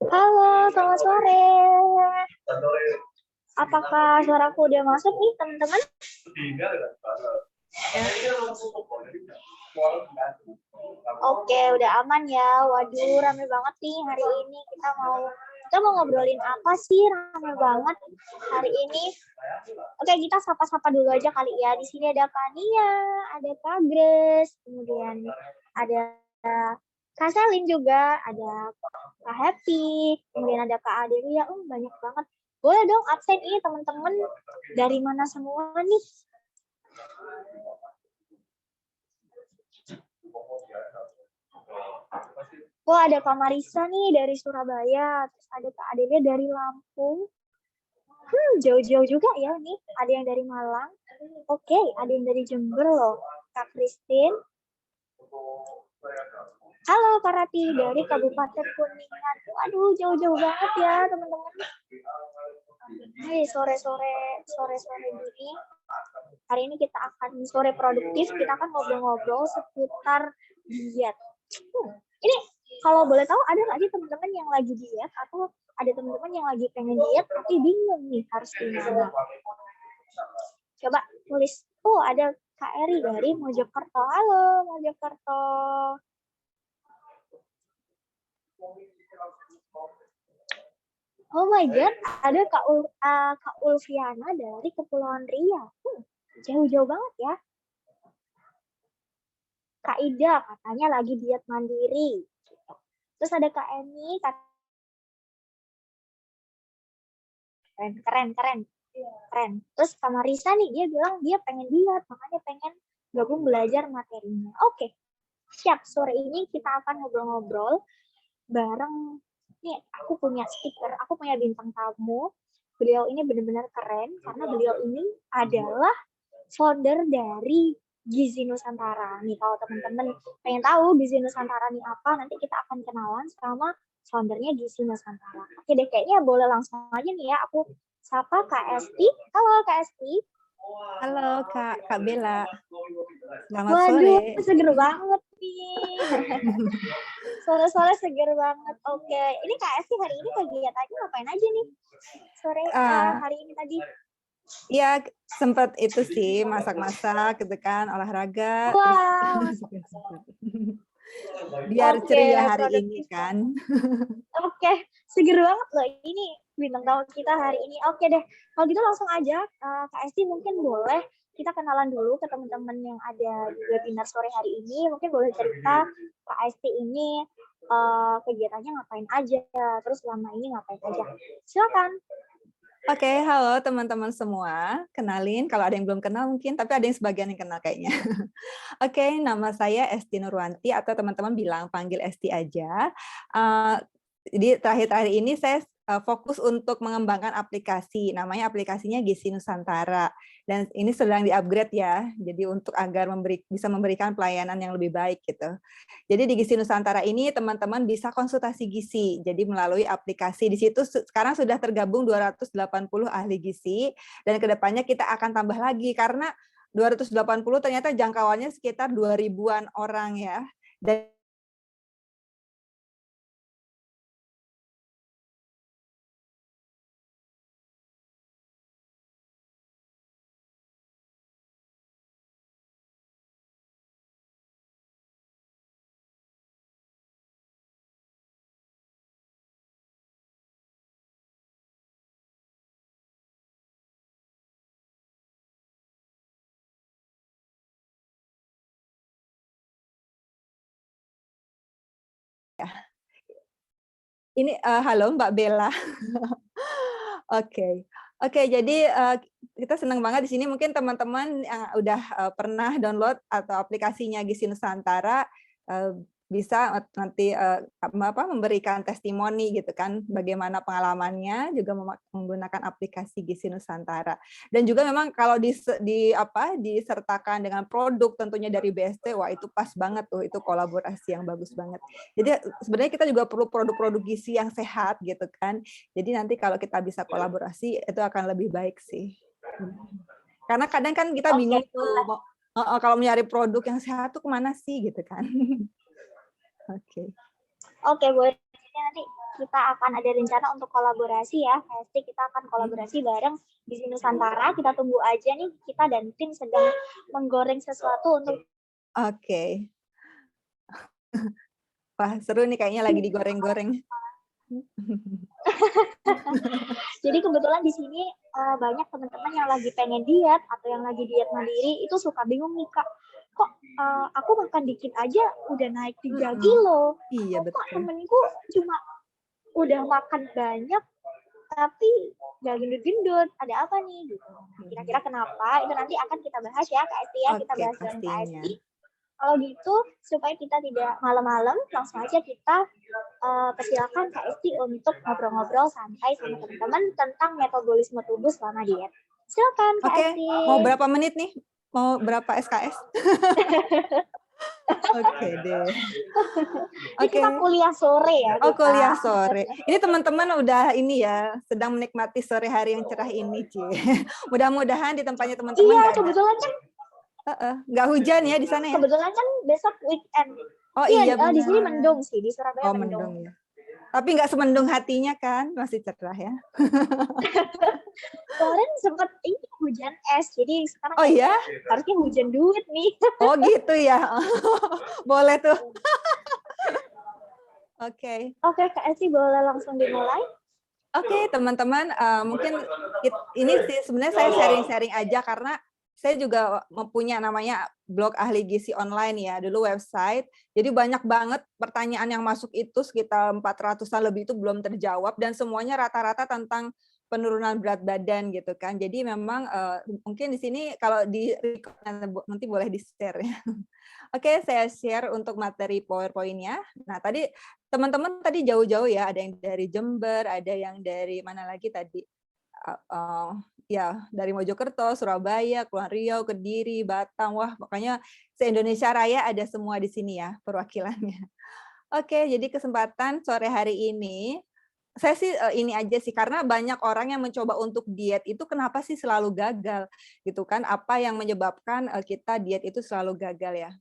Halo, selamat sore. Apakah suaraku udah masuk nih, teman-teman? Oke, udah aman ya. Waduh, rame banget nih hari ini. Kita mau ngobrolin apa sih? Rame banget hari ini. Oke, kita sapa-sapa dulu aja kali ya. Di sini ada Kak Nia, ada Kak Grace, kemudian ada Kak Selin juga, ada Kak Happy, kemudian ada Kak Adelia. Banyak banget. Boleh dong absen ini teman-teman, dari mana semua nih? Wah, ada Kak Marisa nih dari Surabaya, terus ada Kak Adelia dari Lampung. Jauh-jauh juga ya nih. Ada yang dari Malang. Oke, ada yang dari Jember loh. Kak Christine. Halo Kak Rati dari Kabupaten Kuningan. Aduh, jauh-jauh banget ya teman-teman. Hai, sore-sore gini. Hari ini kita akan sore produktif, kita akan ngobrol-ngobrol seputar diet. Ini kalau boleh tahu ada nggak sih teman-teman yang lagi diet atau ada teman-teman yang lagi pengen diet tapi bingung nih harus gimana? Coba tulis. Ada Kak Eri dari Mojokerto. Halo Mojokerto. Oh my God, ada Kak Ulfiana dari Kepulauan Riau. Jauh-jauh banget ya. Kak Ida katanya lagi diet mandiri. Terus ada Kak Emi, keren. Terus Kak Marisa nih, dia bilang dia pengen diet, makanya pengen gabung belajar materinya. Oke, siap. Sore ini kita akan ngobrol-ngobrol bareng. Nih, aku punya speaker, aku punya bintang tamu. Beliau ini benar-benar keren, karena beliau ini adalah founder dari Gizi Nusantara. Nih, kalau teman-teman pengen tahu Gizi Nusantara nih apa, nanti kita akan kenalan sama foundernya Gizi Nusantara. Oke deh, kayaknya boleh langsung aja nih ya, aku sapa Kak Esti. Halo Kak Esti. Halo Kak Bella. Selamat Waduh, sore. seger banget nih. Sore-sore seger banget. Oke, ini Kak Esti hari ini kegiatannya ngapain aja nih? Sore hari ini tadi. Iya, sempat itu sih masak-masak gitu kan, olahraga. Wow. Biar ceria hari ini kan. Oke, seger banget loh ini bintang tamu kita hari ini. Oke deh, kalau gitu langsung aja Kak Esti mungkin boleh kita kenalan dulu ke teman-teman yang ada di webinar sore hari ini. Mungkin boleh cerita Kak Esti ini kegiatannya ngapain aja, terus selama ini ngapain aja. Silakan. Oke, halo teman-teman semua. Kenalin, kalau ada yang belum kenal mungkin, tapi ada yang sebagian yang kenal kayaknya. Oke, nama saya Esti Nurwanti, atau teman-teman bilang panggil Esti aja. Jadi terakhir-terakhir ini saya fokus untuk mengembangkan aplikasi, namanya aplikasinya Gizi Nusantara. Dan ini sedang di-upgrade ya, jadi untuk agar bisa memberikan pelayanan yang lebih baik gitu. Jadi di Gizi Nusantara ini teman-teman bisa konsultasi gizi, jadi melalui aplikasi. Di situ sekarang sudah tergabung 280 ahli gizi, dan kedepannya kita akan tambah lagi, karena 280 ternyata jangkauannya sekitar 2000-an orang ya. Dan ini halo Mbak Bella. Oke, jadi kita senang banget di sini. Mungkin teman-teman yang udah pernah download atau aplikasinya Gizi Nusantara bisa nanti memberikan testimoni gitu kan, bagaimana pengalamannya juga menggunakan aplikasi Gizi Nusantara. Dan juga memang kalau disertakan dengan produk tentunya dari BST, wah itu pas banget tuh, itu kolaborasi yang bagus banget. Jadi sebenarnya kita juga perlu produk-produk gizi yang sehat gitu kan. Jadi nanti kalau kita bisa kolaborasi itu akan lebih baik sih. Karena kadang kan kita bingung tuh, kalau mencari produk yang sehat tuh kemana sih gitu kan. Oke, boleh nanti kita akan ada rencana untuk kolaborasi ya. Pasti kita akan kolaborasi bareng di Nusantara. Kita tunggu aja nih, kita dan tim sedang menggoreng sesuatu untuk Oke. Wah, seru nih kayaknya lagi digoreng-goreng. Jadi kebetulan di sini banyak teman-teman yang lagi pengen diet atau yang lagi diet mandiri itu suka bingung nih Kak, kok aku makan dikit aja udah naik 3 kilo, Iya, kok betul. temenku cuma udah makan banyak tapi gak gendut-gendut, ada apa nih gitu. Kira-kira kenapa? Itu nanti akan kita bahas ya Kak Esti ya, kita Oke, bahas dengan Kak pastinya. Esti. Kalau gitu supaya kita tidak malam-malam, langsung aja kita persilakan Kak Esti untuk ngobrol-ngobrol santai sama teman-teman tentang metabolisme tubuh selama diet. Silakan Kak Oke, Esti. mau berapa menit nih? Mau berapa SKS? Oke deh. Ini kita kuliah sore ya Oh, kita. kuliah sore. Ini teman-teman udah ini ya, sedang menikmati sore hari yang cerah ini, Ci. Mudah-mudahan di tempatnya teman-teman Iya, nggak ada. kebetulan kan Nggak hujan ya di sana ya? kebetulan kan besok weekend. Oh Iya, iya di sini benar. mendung sih, di Surabaya Oh, mendung ya. Tapi nggak semendung hatinya kan, masih cerah ya. Kemarin sempat ini hujan es, jadi sekarang Oh iya? harusnya hujan duit nih. Oh gitu ya. Boleh tuh. Oke. Oke, Kak Esti boleh langsung dimulai? Oke, teman-teman, mungkin ini sih sebenarnya saya sharing-sharing aja karena saya juga mempunyai namanya blog ahli gizi online ya, dulu website. Jadi banyak banget pertanyaan yang masuk itu sekitar 400-an lebih itu belum terjawab dan semuanya rata-rata tentang penurunan berat badan gitu kan. Jadi memang mungkin di sini kalau di record nanti boleh di-share ya. Oke, saya share untuk materi PowerPoint-nya. Nah, tadi teman-teman tadi jauh-jauh ya, ada yang dari Jember, ada yang dari mana lagi tadi? Ya, dari Mojokerto, Surabaya, Kepulauan Riau, Kediri, Batam, wah pokoknya se-Indonesia Raya ada semua di sini ya perwakilannya. Oke, jadi kesempatan sore hari ini, saya sih ini aja sih, karena banyak orang yang mencoba untuk diet itu kenapa sih selalu gagal gitu kan? Apa yang menyebabkan kita diet itu selalu gagal ya?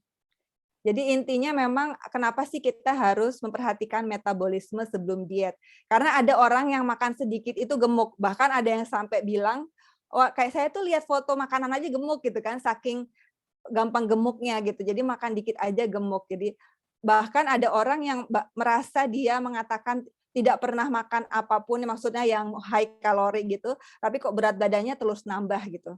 Jadi intinya memang kenapa sih kita harus memperhatikan metabolisme sebelum diet? Karena ada orang yang makan sedikit itu gemuk, bahkan ada yang sampai bilang, wah kayak saya tuh lihat foto makanan aja gemuk gitu kan, saking gampang gemuknya gitu. Jadi makan dikit aja gemuk. Jadi bahkan ada orang yang merasa dia mengatakan tidak pernah makan apapun, maksudnya yang high kalori gitu, tapi kok berat badannya terus nambah gitu.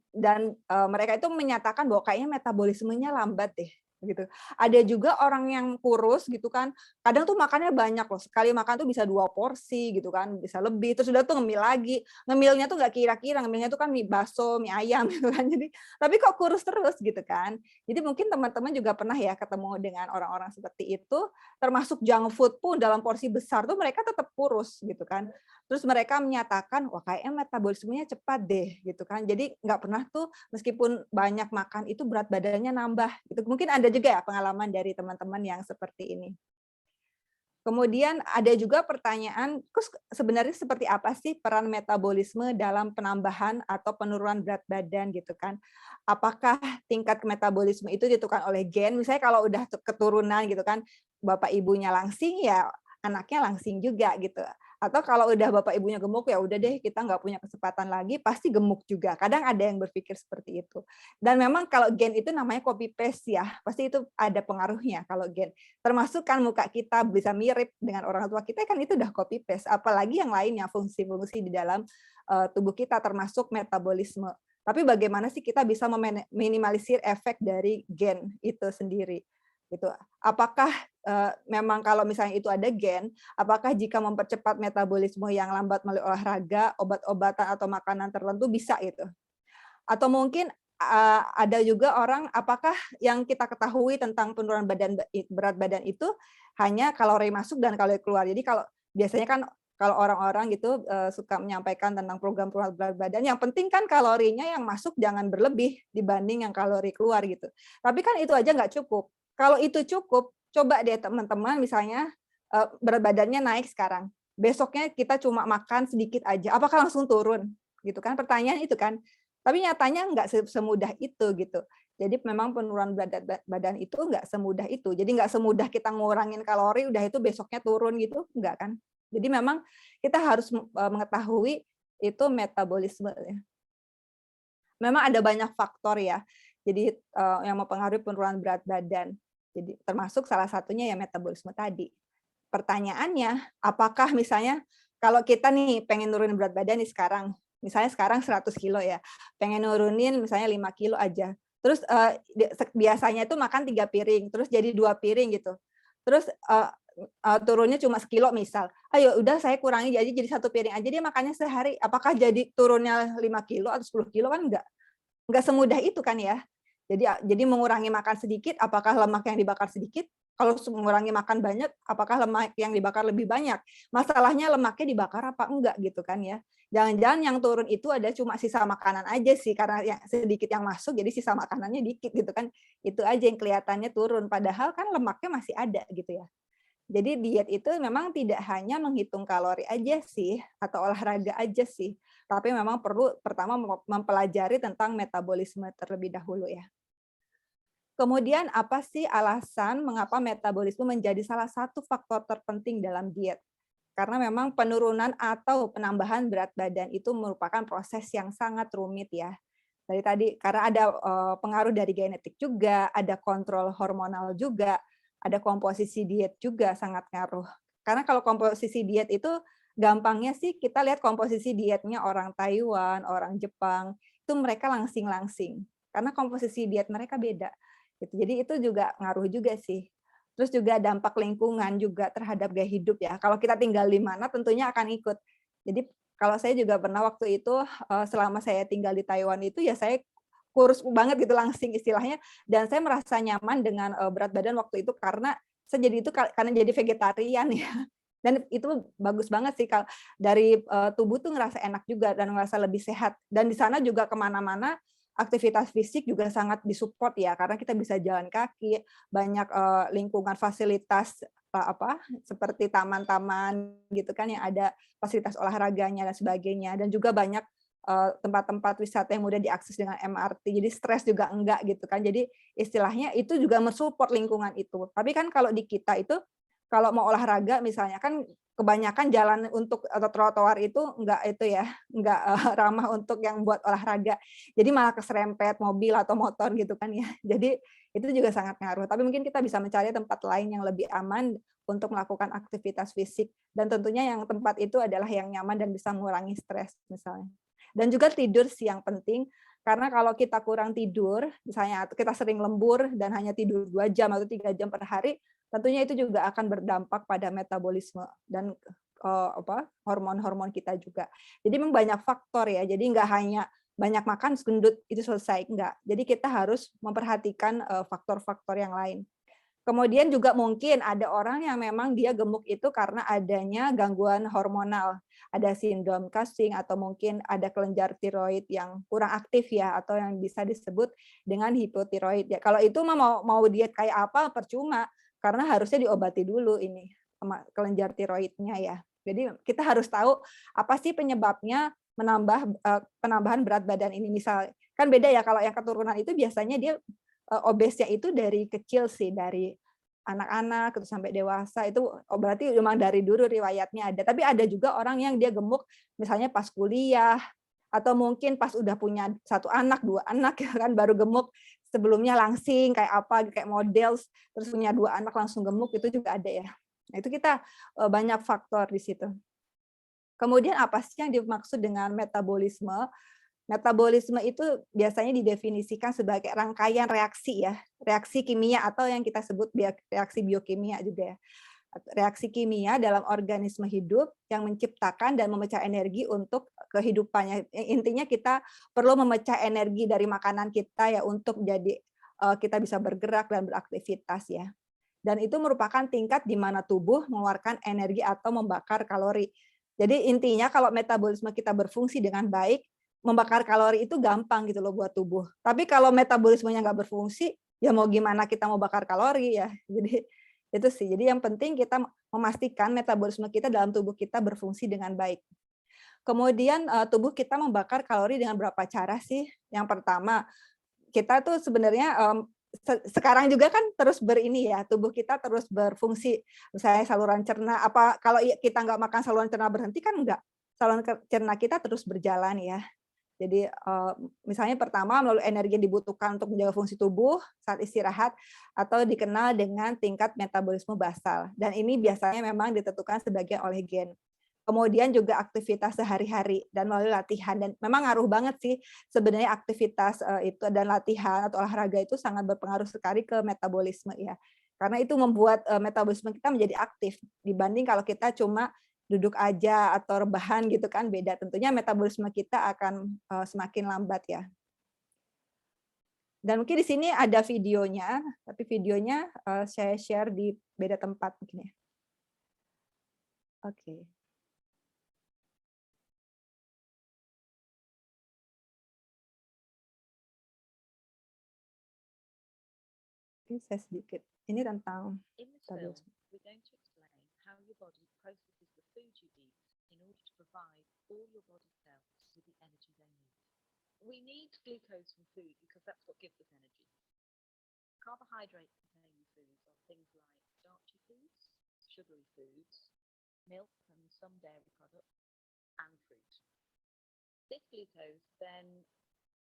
Dan mereka itu menyatakan bahwa kayaknya metabolismenya lambat deh gitu. Ada juga orang yang kurus gitu kan, kadang tuh makannya banyak loh, sekali makan tuh bisa 2 porsi gitu kan, bisa lebih, terus udah tuh ngemil lagi. Ngemilnya tuh nggak kira-kira, ngemilnya tuh kan mie bakso, mie ayam gitu kan. Jadi tapi kok kurus terus gitu kan. Jadi mungkin teman-teman juga pernah ya ketemu dengan orang-orang seperti itu, termasuk junk food pun dalam porsi besar tuh mereka tetap kurus gitu kan. Terus mereka menyatakan, wah kayaknya metabolismenya cepat deh gitu kan. Jadi nggak pernah tuh meskipun banyak makan itu berat badannya nambah gitu. Mungkin ada juga ya pengalaman dari teman-teman yang seperti ini. Kemudian ada juga pertanyaan, terus sebenarnya seperti apa sih peran metabolisme dalam penambahan atau penurunan berat badan gitu kan? Apakah tingkat metabolisme itu ditentukan oleh gen? Misalnya kalau udah keturunan gitu kan, bapak ibunya langsing ya anaknya langsing juga gitu. Atau kalau udah bapak ibunya gemuk ya udah deh kita nggak punya kesempatan lagi pasti gemuk juga. Kadang ada yang berpikir seperti itu. Dan memang kalau gen itu namanya copy paste ya, pasti itu ada pengaruhnya kalau gen. Termasuk kan muka kita bisa mirip dengan orang tua kita kan itu udah copy paste, apalagi yang lainnya fungsi-fungsi di dalam tubuh kita termasuk metabolisme. Tapi bagaimana sih kita bisa meminimalisir efek dari gen itu sendiri? Gitu. Apakah memang kalau misalnya itu ada gen, apakah jika mempercepat metabolisme yang lambat melalui olahraga, obat-obatan atau makanan tertentu bisa gitu? Atau mungkin ada juga orang apakah yang kita ketahui tentang penurunan berat badan itu hanya kalori masuk dan kalori keluar. Jadi kalau biasanya kan kalau orang-orang gitu suka menyampaikan tentang program penurunan berat badan, yang penting kan kalorinya yang masuk jangan berlebih dibanding yang kalori keluar gitu. Tapi kan itu aja nggak cukup. Kalau itu cukup, coba deh teman-teman misalnya berat badannya naik sekarang, besoknya kita cuma makan sedikit aja, apakah langsung turun? Gitu kan pertanyaan itu kan. Tapi nyatanya nggak semudah itu gitu. Jadi memang penurunan berat badan itu nggak semudah itu. Jadi nggak semudah kita ngurangin kalori, udah itu besoknya turun gitu, nggak kan? Jadi memang kita harus mengetahui itu metabolisme ya. Memang ada banyak faktor ya. Jadi yang mempengaruhi penurunan berat badan. Jadi termasuk salah satunya ya metabolisme tadi. Pertanyaannya, apakah misalnya kalau kita nih pengen nurunin berat badan nih sekarang, misalnya sekarang 100 kilo ya, pengen nurunin misalnya 5 kilo aja. Terus biasanya itu makan 3 piring, terus jadi 2 piring gitu. Terus turunnya cuma sekilo misal. Ayo udah saya kurangi jadi 1 piring aja dia makannya sehari. Apakah jadi turunnya 5 kilo atau 10 kilo kan enggak semudah itu kan ya. Jadi mengurangi makan sedikit, apakah lemak yang dibakar sedikit? Kalau mengurangi makan banyak, apakah lemak yang dibakar lebih banyak? Masalahnya lemaknya dibakar apa enggak gitu kan ya. Jangan-jangan yang turun itu ada cuma sisa makanan aja sih, karena yang sedikit yang masuk jadi sisa makanannya dikit gitu kan. Itu aja yang kelihatannya turun, padahal kan lemaknya masih ada gitu ya. Jadi diet itu memang tidak hanya menghitung kalori aja sih, atau olahraga aja sih, tapi memang perlu pertama mempelajari tentang metabolisme terlebih dahulu ya. Kemudian apa sih alasan mengapa metabolisme menjadi salah satu faktor terpenting dalam diet? Karena memang penurunan atau penambahan berat badan itu merupakan proses yang sangat rumit ya. Dari tadi karena ada pengaruh dari genetik juga, ada kontrol hormonal juga, ada komposisi diet juga sangat ngaruh. Karena kalau komposisi diet itu gampangnya sih kita lihat komposisi dietnya orang Taiwan, orang Jepang, itu mereka langsing-langsing. Karena komposisi diet mereka beda. Gitu. Jadi itu juga ngaruh juga sih. Terus juga dampak lingkungan juga terhadap gaya hidup ya. Kalau kita tinggal di mana tentunya akan ikut. Jadi kalau saya juga pernah waktu itu selama saya tinggal di Taiwan itu ya saya kurus banget gitu langsing istilahnya dan saya merasa nyaman dengan berat badan waktu itu karena saya jadi itu karena jadi vegetarian ya. Dan itu bagus banget sih kalau dari tubuh tuh ngerasa enak juga dan ngerasa lebih sehat. Dan di sana juga kemana-mana aktivitas fisik juga sangat disupport ya karena kita bisa jalan kaki, banyak lingkungan fasilitas apa seperti taman-taman gitu kan yang ada fasilitas olahraganya dan sebagainya dan juga banyak tempat-tempat wisata yang mudah diakses dengan MRT. Jadi stres juga enggak gitu kan. Jadi istilahnya itu juga mensupport lingkungan itu. Tapi kan kalau di kita itu kalau mau olahraga misalnya kan kebanyakan jalan untuk atau trotoar itu enggak itu ya, enggak ramah untuk yang buat olahraga. Jadi malah keserempet mobil atau motor gitu kan ya. Jadi itu juga sangat ngaruh. Tapi mungkin kita bisa mencari tempat lain yang lebih aman untuk melakukan aktivitas fisik dan tentunya yang tempat itu adalah yang nyaman dan bisa mengurangi stres misalnya. Dan juga tidur sih yang penting, karena kalau kita kurang tidur, misalnya kita sering lembur dan hanya tidur 2 jam atau 3 jam per hari, tentunya itu juga akan berdampak pada metabolisme dan hormon-hormon kita juga. Jadi memang banyak faktor ya, jadi nggak hanya banyak makan gendut itu selesai, enggak. Jadi kita harus memperhatikan faktor-faktor yang lain. Kemudian juga mungkin ada orang yang memang dia gemuk itu karena adanya gangguan hormonal. Ada sindrom Cushing atau mungkin ada kelenjar tiroid yang kurang aktif ya atau yang bisa disebut dengan hipotiroid ya. Kalau itu mah mau diet kayak apa percuma karena harusnya diobati dulu ini kelenjar tiroidnya ya. Jadi kita harus tahu apa sih penyebabnya penambahan berat badan ini. Misal kan beda ya kalau yang keturunan itu biasanya dia obesnya itu dari kecil sih, dari anak-anak terus sampai dewasa itu berarti memang dari dulu riwayatnya ada. Tapi ada juga orang yang dia gemuk misalnya pas kuliah atau mungkin pas udah punya 1 anak, 2 anak ya kan baru gemuk, sebelumnya langsing kayak apa kayak model terus punya 2 anak langsung gemuk itu juga ada ya. Nah, itu kita banyak faktor di situ. Kemudian apa sih yang dimaksud dengan metabolisme? Metabolisme itu biasanya didefinisikan sebagai rangkaian reaksi ya, reaksi kimia atau yang kita sebut reaksi biokimia juga ya. Reaksi kimia dalam organisme hidup yang menciptakan dan memecah energi untuk kehidupannya. Intinya kita perlu memecah energi dari makanan kita ya untuk jadi kita bisa bergerak dan beraktivitas ya. Dan itu merupakan tingkat di mana tubuh mengeluarkan energi atau membakar kalori. Jadi intinya kalau metabolisme kita berfungsi dengan baik, membakar kalori itu gampang gitu loh buat tubuh. Tapi kalau metabolismenya nggak berfungsi, ya mau gimana kita mau bakar kalori ya. Jadi itu sih. Jadi yang penting kita memastikan metabolisme kita dalam tubuh kita berfungsi dengan baik. Kemudian tubuh kita membakar kalori dengan berapa cara sih? Yang pertama, kita tuh sebenarnya sekarang juga kan terus tubuh kita terus berfungsi, misalnya saluran cerna, apa kalau kita nggak makan saluran cerna berhenti kan enggak, saluran cerna kita terus berjalan ya. Jadi misalnya pertama melalui energi yang dibutuhkan untuk menjaga fungsi tubuh saat istirahat atau dikenal dengan tingkat metabolisme basal. Dan ini biasanya memang ditentukan sebagian oleh gen. Kemudian juga aktivitas sehari-hari dan melalui latihan, dan memang ngaruh banget sih sebenarnya aktivitas itu dan latihan atau olahraga itu sangat berpengaruh sekali ke metabolisme ya. Karena itu membuat metabolisme kita menjadi aktif dibanding kalau kita cuma duduk aja atau rebahan gitu kan, beda. Tentunya metabolisme kita akan semakin lambat ya. Dan mungkin di sini ada videonya, tapi videonya saya share di beda tempat mungkin ya. Oke. Ini saya sedikit. Ini tentang metabolisme. We're going to explain how your body processes the food you eat in order to provide all your body cells with the energy they need. We need glucose from food because that's what gives us energy. Carbohydrate-containing foods are things like starchy foods, sugary foods, milk and some dairy products, and fruit. This glucose then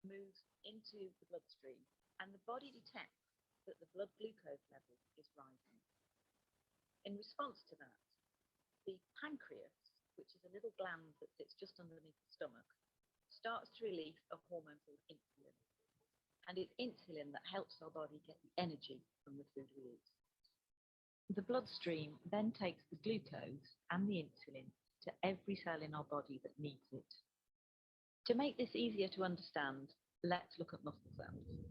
moves into the bloodstream, and the body detects that the blood glucose level is rising. In response to that, the pancreas, which is a little gland that sits just underneath the stomach, starts to release a hormone called insulin. And it's insulin that helps our body get the energy from the food we eat. The bloodstream then takes the glucose and the insulin to every cell in our body that needs it. To make this easier to understand, let's look at muscle cells.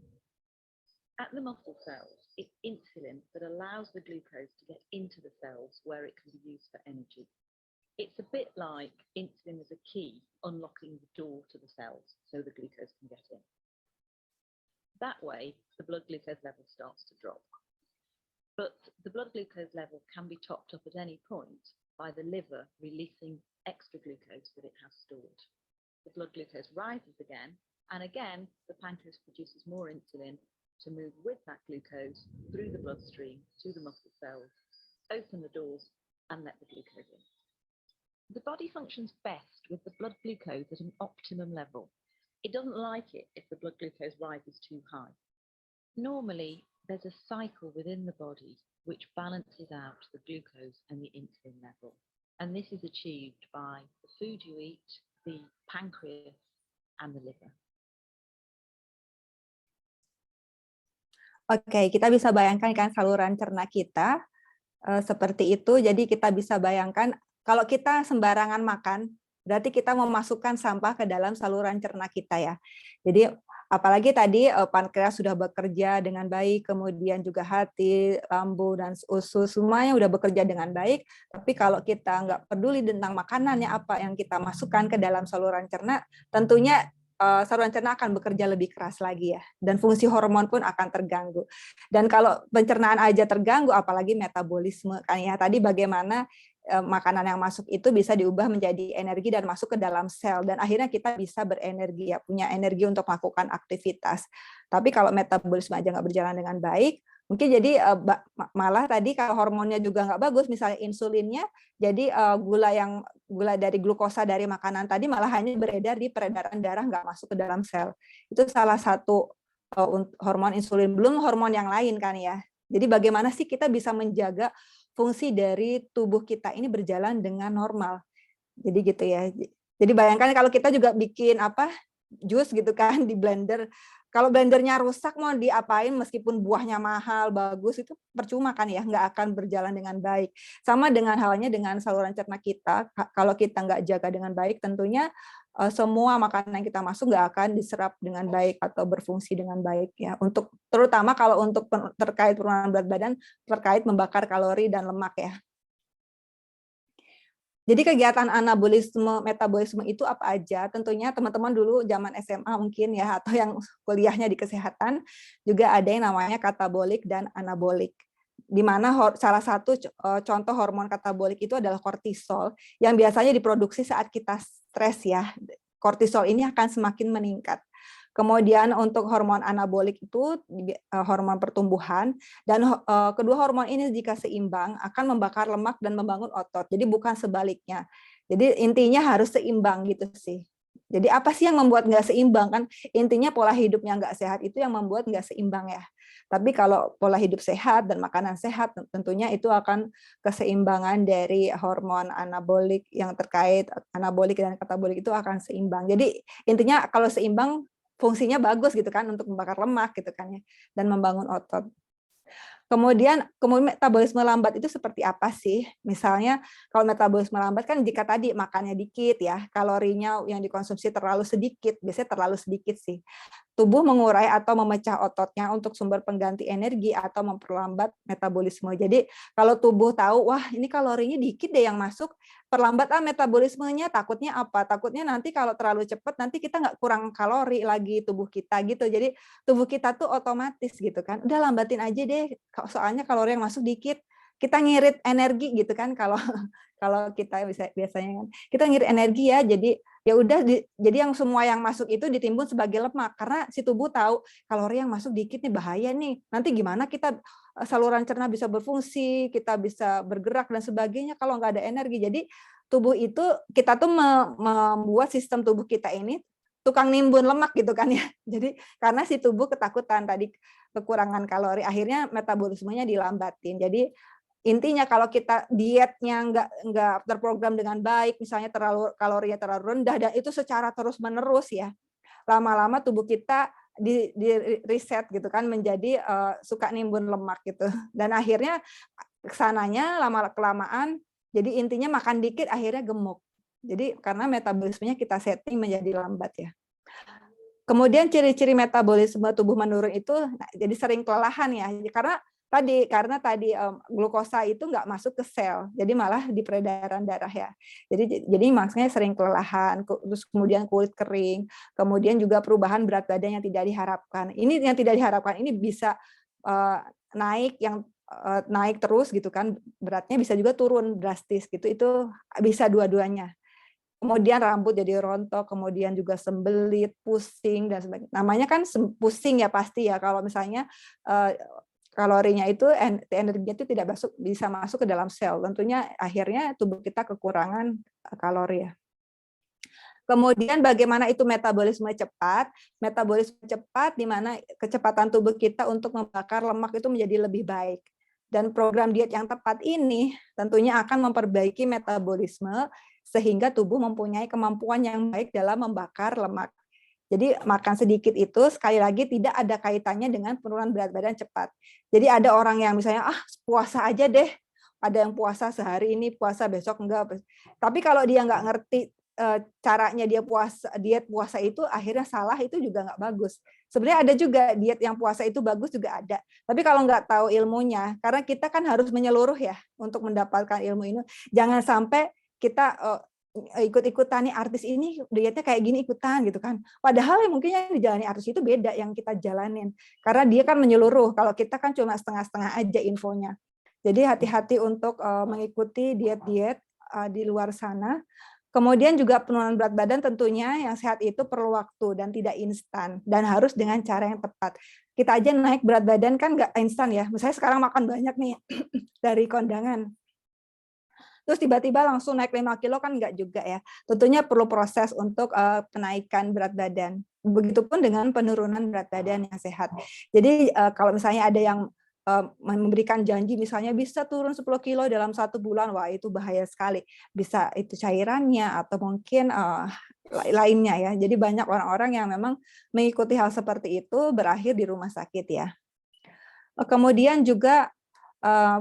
At the muscle cells, it's insulin that allows the glucose to get into the cells where it can be used for energy. It's a bit like insulin is a key unlocking the door to the cells so the glucose can get in. That way, the blood glucose level starts to drop. But the blood glucose level can be topped up at any point by the liver releasing extra glucose that it has stored. The blood glucose rises again, and again, the pancreas produces more insulin to move with that glucose through the bloodstream to the muscle cells, open the doors, and let the glucose in. The body functions best with the blood glucose at an optimum level. It doesn't like it if the blood glucose rises too high. Normally, there's a cycle within the body which balances out the glucose and the insulin level. And this is achieved by the food you eat, the pancreas, and the liver. Oke, kita bisa bayangkan kan saluran cerna kita seperti itu. Jadi kita bisa bayangkan kalau kita sembarangan makan, berarti kita memasukkan sampah ke dalam saluran cerna kita ya. Jadi apalagi tadi pankreas sudah bekerja dengan baik, kemudian juga hati, lambung, dan usus, semuanya udah bekerja dengan baik. Tapi kalau kita nggak peduli tentang makanannya, apa yang kita masukkan ke dalam saluran cerna, tentunya saluran cerna akan bekerja lebih keras lagi ya, dan fungsi hormon pun akan terganggu. Dan kalau pencernaan aja terganggu, apalagi metabolisme kan ya. Tadi bagaimana makanan yang masuk itu bisa diubah menjadi energi dan masuk ke dalam sel, dan akhirnya kita bisa berenergi ya, punya energi untuk melakukan aktivitas. Tapi kalau metabolisme aja nggak berjalan dengan baik, mungkin jadi malah tadi kalau hormonnya juga nggak bagus, misalnya insulinnya, jadi gula dari glukosa dari makanan tadi malah hanya beredar di peredaran darah, nggak masuk ke dalam sel. Itu salah satu hormon insulin, belum hormon yang lain kan ya. Jadi bagaimana sih kita bisa menjaga fungsi dari tubuh kita ini berjalan dengan normal. Jadi gitu ya. Jadi bayangkan kalau kita juga bikin jus gitu kan di blender. Kalau blendernya rusak mau diapain, meskipun buahnya mahal, bagus, itu percuma kan ya, nggak akan berjalan dengan baik. Sama dengan halnya dengan saluran cerna kita, kalau kita nggak jaga dengan baik, tentunya semua makanan yang kita masuk nggak akan diserap dengan baik atau berfungsi dengan baik ya. Untuk terutama kalau untuk terkait penurunan berat badan, terkait membakar kalori dan lemak ya. Jadi kegiatan anabolisme, metabolisme itu apa aja? Tentunya teman-teman dulu zaman SMA mungkin ya, atau yang kuliahnya di kesehatan, juga ada yang namanya katabolik dan anabolik. Di mana salah satu contoh hormon katabolik itu adalah kortisol, yang biasanya diproduksi saat kita stres ya. Kortisol ini akan semakin meningkat. Kemudian untuk hormon anabolik itu hormon pertumbuhan, dan kedua hormon ini jika seimbang akan membakar lemak dan membangun otot. Jadi bukan sebaliknya. Jadi intinya harus seimbang gitu sih. Jadi apa sih yang membuat nggak seimbang kan? Intinya pola hidupnya nggak sehat itu yang membuat nggak seimbang ya. Tapi kalau pola hidup sehat dan makanan sehat tentunya itu akan keseimbangan dari hormon anabolik yang terkait anabolik dan katabolik itu akan seimbang. Jadi intinya kalau seimbang fungsinya bagus gitu kan untuk membakar lemak gitu kan ya dan membangun otot. Kemudian metabolisme lambat itu seperti apa sih? Misalnya kalau metabolisme lambat kan jika tadi makannya dikit ya, kalorinya yang dikonsumsi terlalu sedikit, biasanya terlalu sedikit sih. Tubuh mengurai atau memecah ototnya untuk sumber pengganti energi atau memperlambat metabolisme. Jadi kalau tubuh tahu, wah ini kalorinya dikit deh yang masuk, perlambat metabolismenya, takutnya apa? Takutnya nanti kalau terlalu cepat nanti kita nggak kurang kalori lagi tubuh kita gitu. Jadi tubuh kita tuh otomatis gitu kan, udah lambatin aja deh, soalnya kalori yang masuk dikit, kita ngirit energi gitu kan kalau kalau kita biasanya kan kita ngirit energi ya, jadi ya udah jadi yang semua yang masuk itu ditimbun sebagai lemak karena si tubuh tahu kalori yang masuk dikit nih bahaya nih, nanti gimana kita saluran cerna bisa berfungsi, kita bisa bergerak dan sebagainya kalau nggak ada energi. Jadi tubuh itu kita tuh membuat sistem tubuh kita ini tukang nimbun lemak gitu kan ya. Jadi karena si tubuh ketakutan tadi kekurangan kalori, akhirnya metabolismenya dilambatin. Jadi intinya kalau kita dietnya nggak terprogram dengan baik, misalnya kalorinya terlalu rendah dan itu secara terus menerus ya, lama-lama tubuh kita di reset gitu kan menjadi suka nimbun lemak gitu. Dan akhirnya kesananya lama kelamaan, jadi intinya makan dikit akhirnya gemuk. Jadi karena metabolismenya kita setting menjadi lambat ya. Kemudian ciri-ciri metabolisme tubuh menurun itu jadi sering kelelahan ya, karena tadi glukosa itu nggak masuk ke sel, jadi malah di peredaran darah ya. Jadi maksudnya sering kelelahan, terus kemudian kulit kering, kemudian juga perubahan berat badan yang tidak diharapkan. Ini yang tidak diharapkan ini bisa naik terus gitu kan, beratnya bisa juga turun drastis gitu, itu bisa dua-duanya. Kemudian rambut jadi rontok, kemudian juga sembelit, pusing dan sebagainya. Namanya kan pusing ya pasti ya kalau misalnya kalorinya itu energinya itu tidak bisa masuk ke dalam sel. Tentunya akhirnya tubuh kita kekurangan kalori ya. Kemudian bagaimana itu metabolisme cepat? Metabolisme cepat di mana kecepatan tubuh kita untuk membakar lemak itu menjadi lebih baik. Dan program diet yang tepat ini tentunya akan memperbaiki metabolisme sehingga tubuh mempunyai kemampuan yang baik dalam membakar lemak. Jadi makan sedikit itu sekali lagi tidak ada kaitannya dengan penurunan berat badan cepat. Jadi ada orang yang misalnya puasa aja deh, ada yang puasa sehari ini puasa besok enggak. Tapi kalau dia nggak ngerti caranya dia diet puasa itu akhirnya salah, itu juga nggak bagus. Sebenarnya ada juga diet yang puasa itu bagus juga ada. Tapi kalau nggak tahu ilmunya, karena kita kan harus menyeluruh ya untuk mendapatkan ilmu ini. Jangan sampai kita ikut-ikutan nih artis ini dietnya kayak gini ikutan gitu kan. Padahal yang mungkin yang dijalani artis itu beda yang kita jalanin. Karena dia kan menyeluruh. Kalau kita kan cuma setengah-setengah aja infonya. Jadi hati-hati untuk mengikuti diet-diet di luar sana. Kemudian juga penurunan berat badan tentunya yang sehat itu perlu waktu dan tidak instan dan harus dengan cara yang tepat. Kita aja naik berat badan kan nggak instan ya. Misalnya sekarang makan banyak nih dari kondangan. Terus tiba-tiba langsung naik 5 kilo kan nggak juga ya. Tentunya perlu proses untuk penaikan berat badan. Begitupun dengan penurunan berat badan yang sehat. Jadi kalau misalnya ada yang memberikan janji misalnya bisa turun 10 kilo dalam 1 bulan, wah itu bahaya sekali. Bisa itu cairannya atau mungkin lainnya ya. Jadi banyak orang-orang yang memang mengikuti hal seperti itu berakhir di rumah sakit ya. Kemudian juga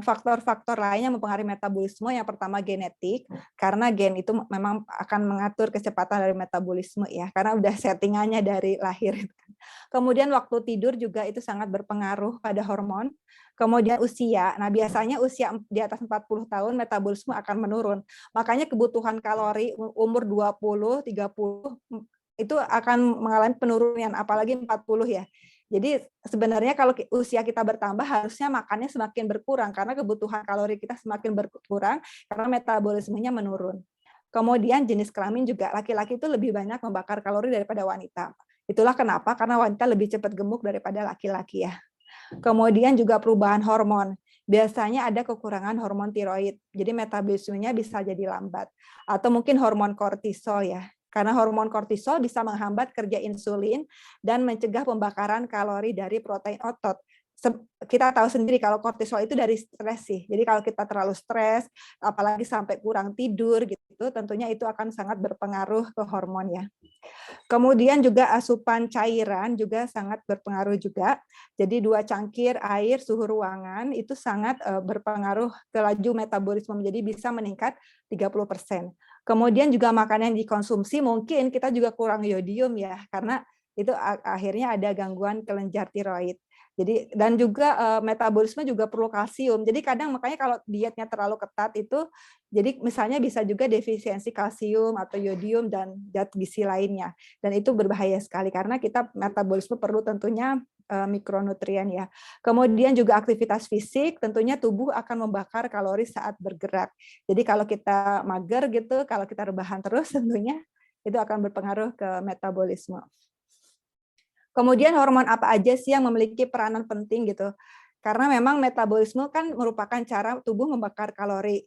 faktor-faktor lain yang mempengaruhi metabolisme, yang pertama genetik, karena gen itu memang akan mengatur kecepatan dari metabolisme ya, karena udah settingannya dari lahir. Kemudian waktu tidur juga itu sangat berpengaruh pada hormon. Kemudian usia, nah biasanya usia di atas 40 tahun metabolisme akan menurun. Makanya kebutuhan kalori umur 20, 30 itu akan mengalami penurunan, apalagi 40 ya. Jadi sebenarnya kalau usia kita bertambah harusnya makannya semakin berkurang karena kebutuhan kalori kita semakin berkurang karena metabolismenya menurun. Kemudian jenis kelamin juga, laki-laki itu lebih banyak membakar kalori daripada wanita. Itulah kenapa, karena wanita lebih cepat gemuk daripada laki-laki ya. Kemudian juga perubahan hormon. Biasanya ada kekurangan hormon tiroid, jadi metabolismenya bisa jadi lambat. Atau mungkin hormon kortisol ya, karena hormon kortisol bisa menghambat kerja insulin dan mencegah pembakaran kalori dari protein otot. Kita tahu sendiri kalau kortisol itu dari stres sih. Jadi kalau kita terlalu stres, apalagi sampai kurang tidur gitu, tentunya itu akan sangat berpengaruh ke hormon ya. Kemudian juga asupan cairan juga sangat berpengaruh juga. Jadi 2 cangkir air suhu ruangan itu sangat berpengaruh ke laju metabolisme, jadi bisa meningkat 30%. Kemudian juga makanan yang dikonsumsi mungkin kita juga kurang yodium ya, karena itu akhirnya ada gangguan kelenjar tiroid. Jadi dan juga metabolisme juga perlu kalsium. Jadi kadang makanya kalau dietnya terlalu ketat itu jadi misalnya bisa juga defisiensi kalsium atau yodium dan zat gizi lainnya. Dan itu berbahaya sekali karena kita metabolisme perlu tentunya mikronutrien ya. Kemudian juga aktivitas fisik, tentunya tubuh akan membakar kalori saat bergerak. Jadi kalau kita mager gitu, kalau kita rebahan terus tentunya itu akan berpengaruh ke metabolisme. Kemudian hormon apa aja sih yang memiliki peranan penting gitu? Karena memang metabolisme kan merupakan cara tubuh membakar kalori.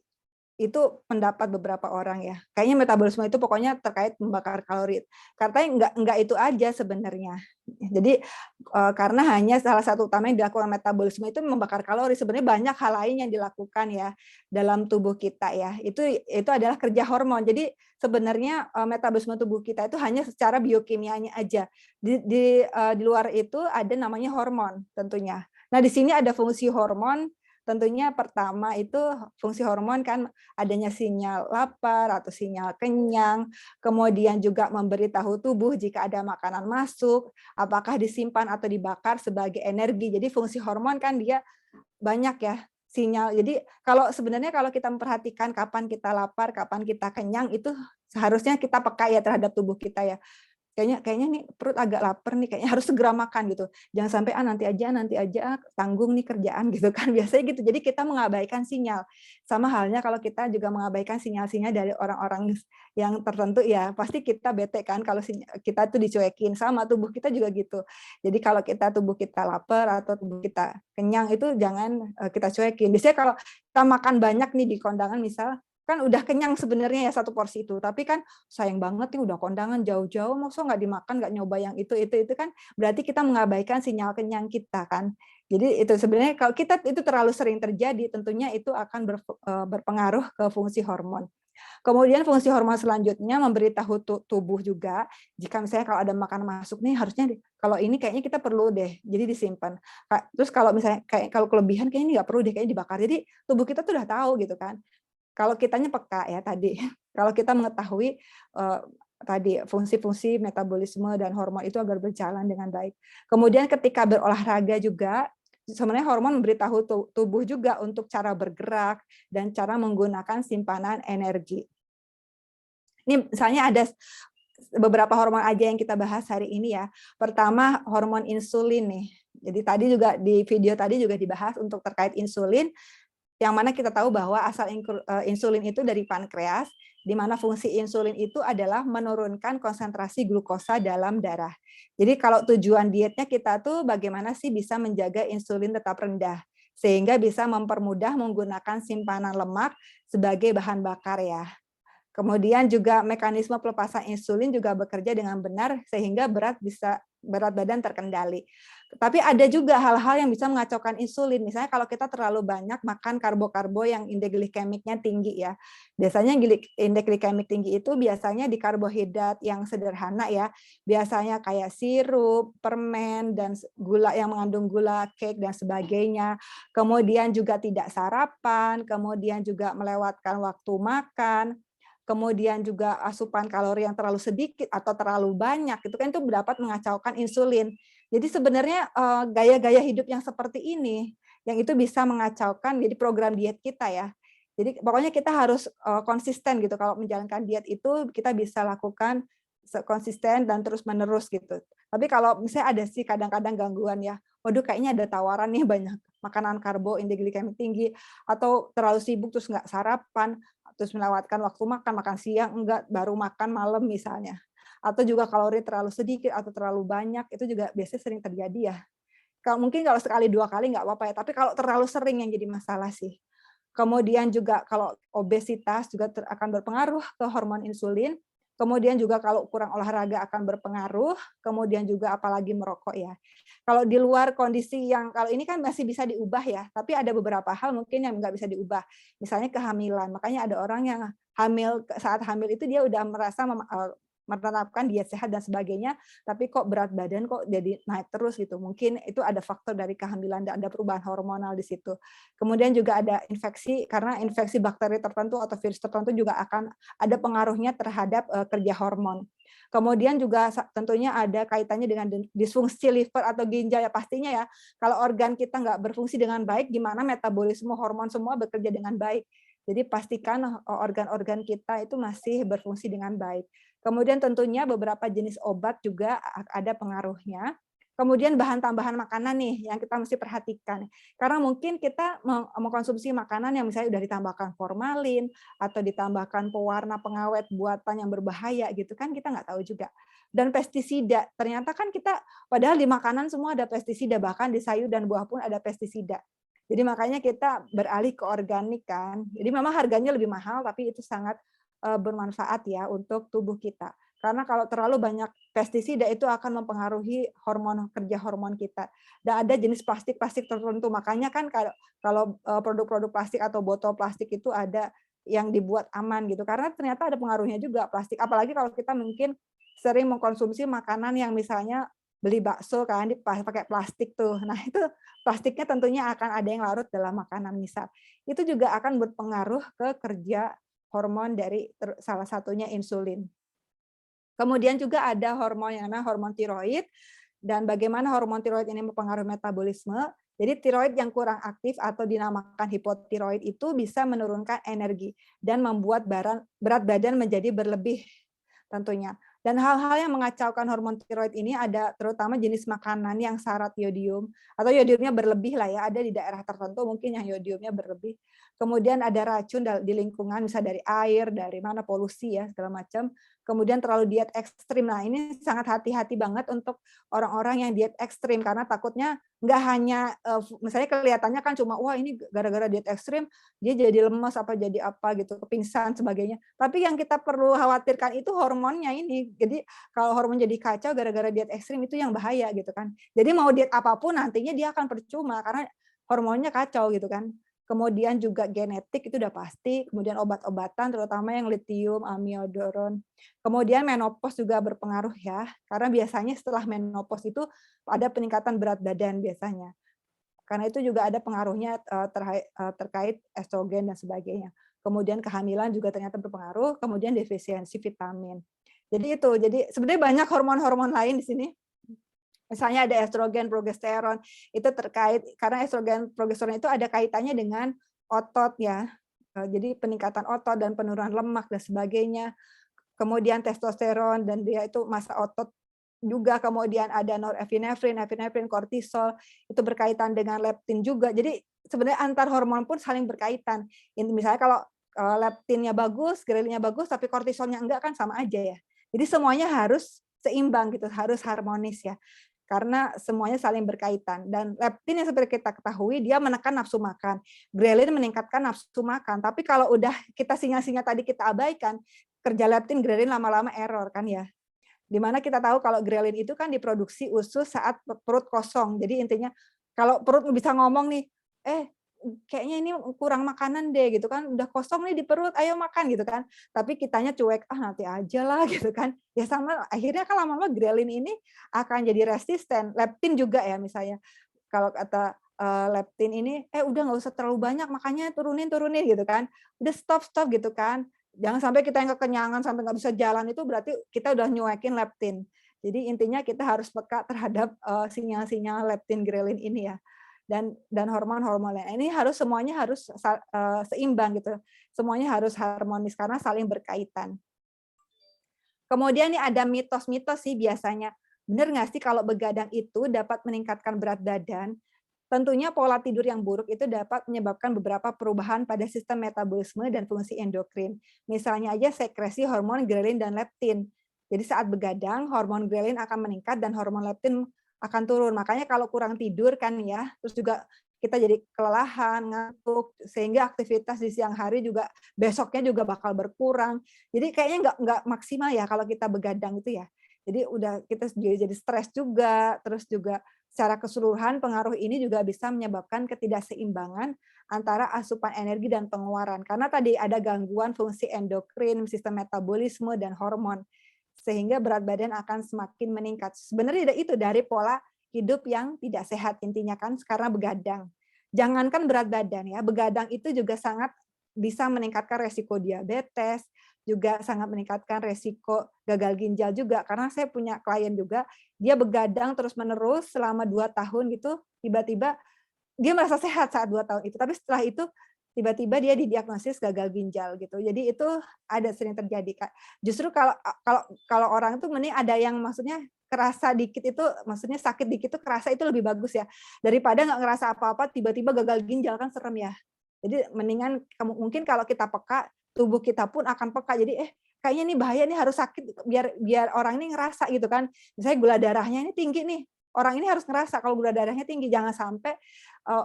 Itu pendapat beberapa orang ya. Kayaknya metabolisme itu pokoknya terkait membakar kalori. Katanya enggak itu aja sebenarnya. Jadi karena hanya salah satu utama yang dilakukan metabolisme itu membakar kalori. Sebenarnya banyak hal lain yang dilakukan ya dalam tubuh kita ya. Itu adalah kerja hormon. Jadi sebenarnya metabolisme tubuh kita itu hanya secara biokimianya aja. Di luar itu ada namanya hormon tentunya. Nah, di sini ada fungsi hormon. Tentunya pertama itu fungsi hormon kan adanya sinyal lapar atau sinyal kenyang, kemudian juga memberitahu tubuh jika ada makanan masuk, apakah disimpan atau dibakar sebagai energi. Jadi fungsi hormon kan dia banyak ya sinyal. Jadi sebenarnya kalau kita memperhatikan kapan kita lapar, kapan kita kenyang, itu seharusnya kita peka ya terhadap tubuh kita ya. Kayaknya nih perut agak lapar nih, kayaknya harus segera makan gitu. Jangan sampai nanti aja tanggung nih kerjaan gitu kan. Biasanya gitu. Jadi kita mengabaikan sinyal. Sama halnya kalau kita juga mengabaikan sinyal-sinyal dari orang-orang yang tertentu ya, pasti kita bete kan kalau kita tuh dicuekin. Sama tubuh kita juga gitu. Jadi kalau tubuh kita lapar atau tubuh kita kenyang itu jangan kita cuekin. Biasanya kalau kita makan banyak nih di kondangan misal, kan udah kenyang sebenarnya ya satu porsi itu, tapi kan sayang banget nih udah kondangan jauh-jauh, masa nggak dimakan, nggak nyoba yang itu kan berarti kita mengabaikan sinyal kenyang kita kan. Jadi itu sebenarnya kalau kita itu terlalu sering terjadi, tentunya itu akan berpengaruh ke fungsi hormon. Kemudian fungsi hormon selanjutnya memberitahu tubuh juga, jika misalnya kalau ada makanan masuk nih harusnya kalau ini kayaknya kita perlu deh, jadi disimpan. Terus kalau misalnya kalau kelebihan kayaknya ini nggak perlu deh, kayaknya dibakar. Jadi tubuh kita tuh udah tahu gitu kan. Kalau kitanya peka ya tadi, kalau kita mengetahui tadi fungsi-fungsi metabolisme dan hormon itu agar berjalan dengan baik. Kemudian ketika berolahraga juga, sebenarnya hormon memberitahu tubuh juga untuk cara bergerak dan cara menggunakan simpanan energi. Ini misalnya ada beberapa hormon aja yang kita bahas hari ini ya. Pertama, hormon insulin nih. Jadi tadi juga di video tadi juga dibahas untuk terkait insulin, yang mana kita tahu bahwa asal insulin itu dari pankreas, di mana fungsi insulin itu adalah menurunkan konsentrasi glukosa dalam darah. Jadi kalau tujuan dietnya kita tuh bagaimana sih bisa menjaga insulin tetap rendah, sehingga bisa mempermudah menggunakan simpanan lemak sebagai bahan bakar ya. Kemudian juga mekanisme pelepasan insulin juga bekerja dengan benar sehingga berat badan terkendali. Tapi ada juga hal-hal yang bisa mengacaukan insulin. Misalnya kalau kita terlalu banyak makan karbo-karbo yang indeks glikemiknya tinggi ya. Biasanya indeks glikemik tinggi itu biasanya di karbohidrat yang sederhana ya. Biasanya kayak sirup, permen, dan gula yang mengandung gula, cake, dan sebagainya. Kemudian juga tidak sarapan, kemudian juga melewatkan waktu makan. Kemudian juga asupan kalori yang terlalu sedikit atau terlalu banyak, itu kan itu dapat mengacaukan insulin. Jadi sebenarnya gaya-gaya hidup yang seperti ini, yang itu bisa mengacaukan jadi program diet kita ya. Jadi pokoknya kita harus konsisten gitu. Kalau menjalankan diet itu kita bisa lakukan konsisten dan terus menerus gitu. Tapi kalau misalnya ada sih kadang-kadang gangguan ya, waduh kayaknya ada tawaran nih banyak makanan karbo, indeks glikemik tinggi, atau terlalu sibuk terus nggak sarapan, terus melewatkan waktu makan siang enggak, baru makan malam misalnya. atau juga kalori terlalu sedikit atau terlalu banyak, itu juga biasanya sering terjadi ya. Mungkin kalau sekali 2 kali nggak apa-apa ya, tapi kalau terlalu sering yang jadi masalah sih. Kemudian juga kalau obesitas juga akan berpengaruh ke hormon insulin. Kemudian juga kalau kurang olahraga akan berpengaruh, kemudian juga apalagi merokok ya. Kalau di luar kondisi yang kalau ini kan masih bisa diubah ya, tapi ada beberapa hal mungkin yang nggak bisa diubah. Misalnya kehamilan, makanya ada orang yang saat hamil itu dia udah merasa menerapkan diet sehat dan sebagainya, tapi kok berat badan kok jadi naik terus gitu. Mungkin itu ada faktor dari kehamilan dan ada perubahan hormonal di situ. Kemudian juga ada infeksi, karena infeksi bakteri tertentu atau virus tertentu juga akan ada pengaruhnya terhadap kerja hormon. Kemudian juga tentunya ada kaitannya dengan disfungsi liver atau ginjal ya pastinya ya. Kalau organ kita nggak berfungsi dengan baik, gimana metabolisme hormon semua bekerja dengan baik. Jadi pastikan organ-organ kita itu masih berfungsi dengan baik. Kemudian tentunya beberapa jenis obat juga ada pengaruhnya. Kemudian bahan tambahan makanan nih yang kita mesti perhatikan. Karena mungkin kita mengkonsumsi makanan yang misalnya udah ditambahkan formalin atau ditambahkan pewarna pengawet buatan yang berbahaya gitu kan, kita nggak tahu juga. Dan pestisida, ternyata kan kita padahal di makanan semua ada pestisida, bahkan di sayur dan buah pun ada pestisida. Jadi makanya kita beralih ke organik kan. Jadi memang harganya lebih mahal tapi itu sangat bermanfaat ya untuk tubuh kita. Karena kalau terlalu banyak pestisida itu akan mempengaruhi kerja hormon kita. Dan ada jenis plastik tertentu. Makanya kan kalau produk-produk plastik atau botol plastik itu ada yang dibuat aman gitu. Karena ternyata ada pengaruhnya juga plastik. Apalagi kalau kita mungkin sering mengkonsumsi makanan yang misalnya beli bakso kan pakai plastik tuh. Nah, itu plastiknya tentunya akan ada yang larut dalam makanan misal. Itu juga akan berpengaruh ke kerja hormon dari salah satunya insulin. Kemudian juga ada hormon yang namanya hormon tiroid, dan bagaimana hormon tiroid ini mempengaruhi metabolisme. Jadi tiroid yang kurang aktif atau dinamakan hipotiroid itu bisa menurunkan energi dan membuat berat badan menjadi berlebih tentunya. Dan hal-hal yang mengacaukan hormon tiroid ini ada terutama jenis makanan yang syarat yodium atau yodiumnya berlebih lah ya, ada di daerah tertentu mungkin yang yodiumnya berlebih. Kemudian ada racun di lingkungan, misalnya dari air, dari mana polusi ya segala macam. Kemudian terlalu diet ekstrim. Nah, ini sangat hati-hati banget untuk orang-orang yang diet ekstrim karena takutnya nggak hanya misalnya kelihatannya kan cuma wah ini gara-gara diet ekstrim dia jadi lemas apa jadi apa gitu, kepingsan sebagainya. Tapi yang kita perlu khawatirkan itu hormonnya ini. Jadi kalau hormon jadi kacau gara-gara diet ekstrim itu yang bahaya gitu kan. Jadi mau diet apapun nantinya dia akan percuma karena hormonnya kacau gitu kan. Kemudian juga genetik itu udah pasti, kemudian obat-obatan terutama yang litium, amiodaron. Kemudian menopause juga berpengaruh ya, karena biasanya setelah menopause itu ada peningkatan berat badan biasanya. Karena itu juga ada pengaruhnya terkait estrogen dan sebagainya. Kemudian kehamilan juga ternyata berpengaruh, kemudian defisiensi vitamin. Jadi sebenarnya banyak hormon-hormon lain di sini. Misalnya ada estrogen, progesteron, itu terkait karena estrogen, progesteron itu ada kaitannya dengan otot ya. Jadi peningkatan otot dan penurunan lemak dan sebagainya. Kemudian testosteron dan dia itu massa otot juga, kemudian ada norepinefrin, kortisol, itu berkaitan dengan leptin juga. Jadi sebenarnya antar hormon pun saling berkaitan. Misalnya kalau leptinnya bagus, grelinnya bagus, tapi kortisolnya enggak kan sama aja ya. Jadi semuanya harus seimbang gitu, harus harmonis ya. Karena semuanya saling berkaitan. Dan leptin yang seperti kita ketahui, dia menekan nafsu makan. Grelin meningkatkan nafsu makan. Tapi kalau udah kita sinyal-sinyal tadi kita abaikan, kerja leptin, grelin lama-lama error kan ya. Dimana kita tahu kalau grelin itu kan diproduksi usus saat perut kosong. Jadi intinya kalau perut bisa ngomong nih, kayaknya ini kurang makanan deh gitu kan, udah kosong nih di perut, ayo makan gitu kan. Tapi kitanya cuek, nanti aja lah gitu kan. Ya sama akhirnya kan lama-lama grelin ini akan jadi resisten. Leptin juga ya misalnya. Kalau kata leptin ini, udah nggak usah terlalu banyak, makanya turunin gitu kan. Udah stop gitu kan. Jangan sampai kita yang kekenyangan sampai nggak bisa jalan, itu berarti kita udah nyuekin leptin. Jadi intinya kita harus peka terhadap sinyal-sinyal leptin grelin ini ya. Dan hormon-hormon lain ini semuanya harus seimbang gitu. Semuanya harus harmonis karena saling berkaitan. Kemudian nih ada mitos-mitos sih biasanya. Benar nggak sih kalau begadang itu dapat meningkatkan berat badan? Tentunya pola tidur yang buruk itu dapat menyebabkan beberapa perubahan pada sistem metabolisme dan fungsi endokrin. Misalnya aja sekresi hormon grelin dan leptin. Jadi saat begadang, hormon grelin akan meningkat dan hormon leptin akan turun. Makanya kalau kurang tidur kan ya, terus juga kita jadi kelelahan, ngantuk, sehingga aktivitas di siang hari juga besoknya juga bakal berkurang. Jadi kayaknya nggak maksimal ya kalau kita begadang itu ya. Jadi udah kita jadi stres juga, terus juga secara keseluruhan pengaruh ini juga bisa menyebabkan ketidakseimbangan antara asupan energi dan pengeluaran. Karena tadi ada gangguan fungsi endokrin, sistem metabolisme, dan hormon. Sehingga berat badan akan semakin meningkat. Sebenarnya itu dari pola hidup yang tidak sehat intinya kan karena begadang. Jangankan berat badan ya, begadang itu juga sangat bisa meningkatkan resiko diabetes, juga sangat meningkatkan resiko gagal ginjal juga. Karena saya punya klien juga, dia begadang terus-menerus selama 2 tahun gitu, tiba-tiba dia merasa sehat saat 2 tahun itu, tapi setelah itu tiba-tiba dia didiagnosis gagal ginjal gitu. Jadi itu ada sering terjadi, Kak. Justru kalau orang itu mending ada yang maksudnya kerasa dikit itu, maksudnya sakit dikit itu kerasa itu lebih bagus ya, daripada nggak ngerasa apa-apa tiba-tiba gagal ginjal kan serem ya. Jadi mendingan mungkin kalau kita peka, tubuh kita pun akan peka. Jadi, kayaknya ini bahaya nih harus sakit biar biar orang ini ngerasa gitu kan. Misalnya gula darahnya ini tinggi nih, orang ini harus ngerasa kalau gula darahnya tinggi, jangan sampai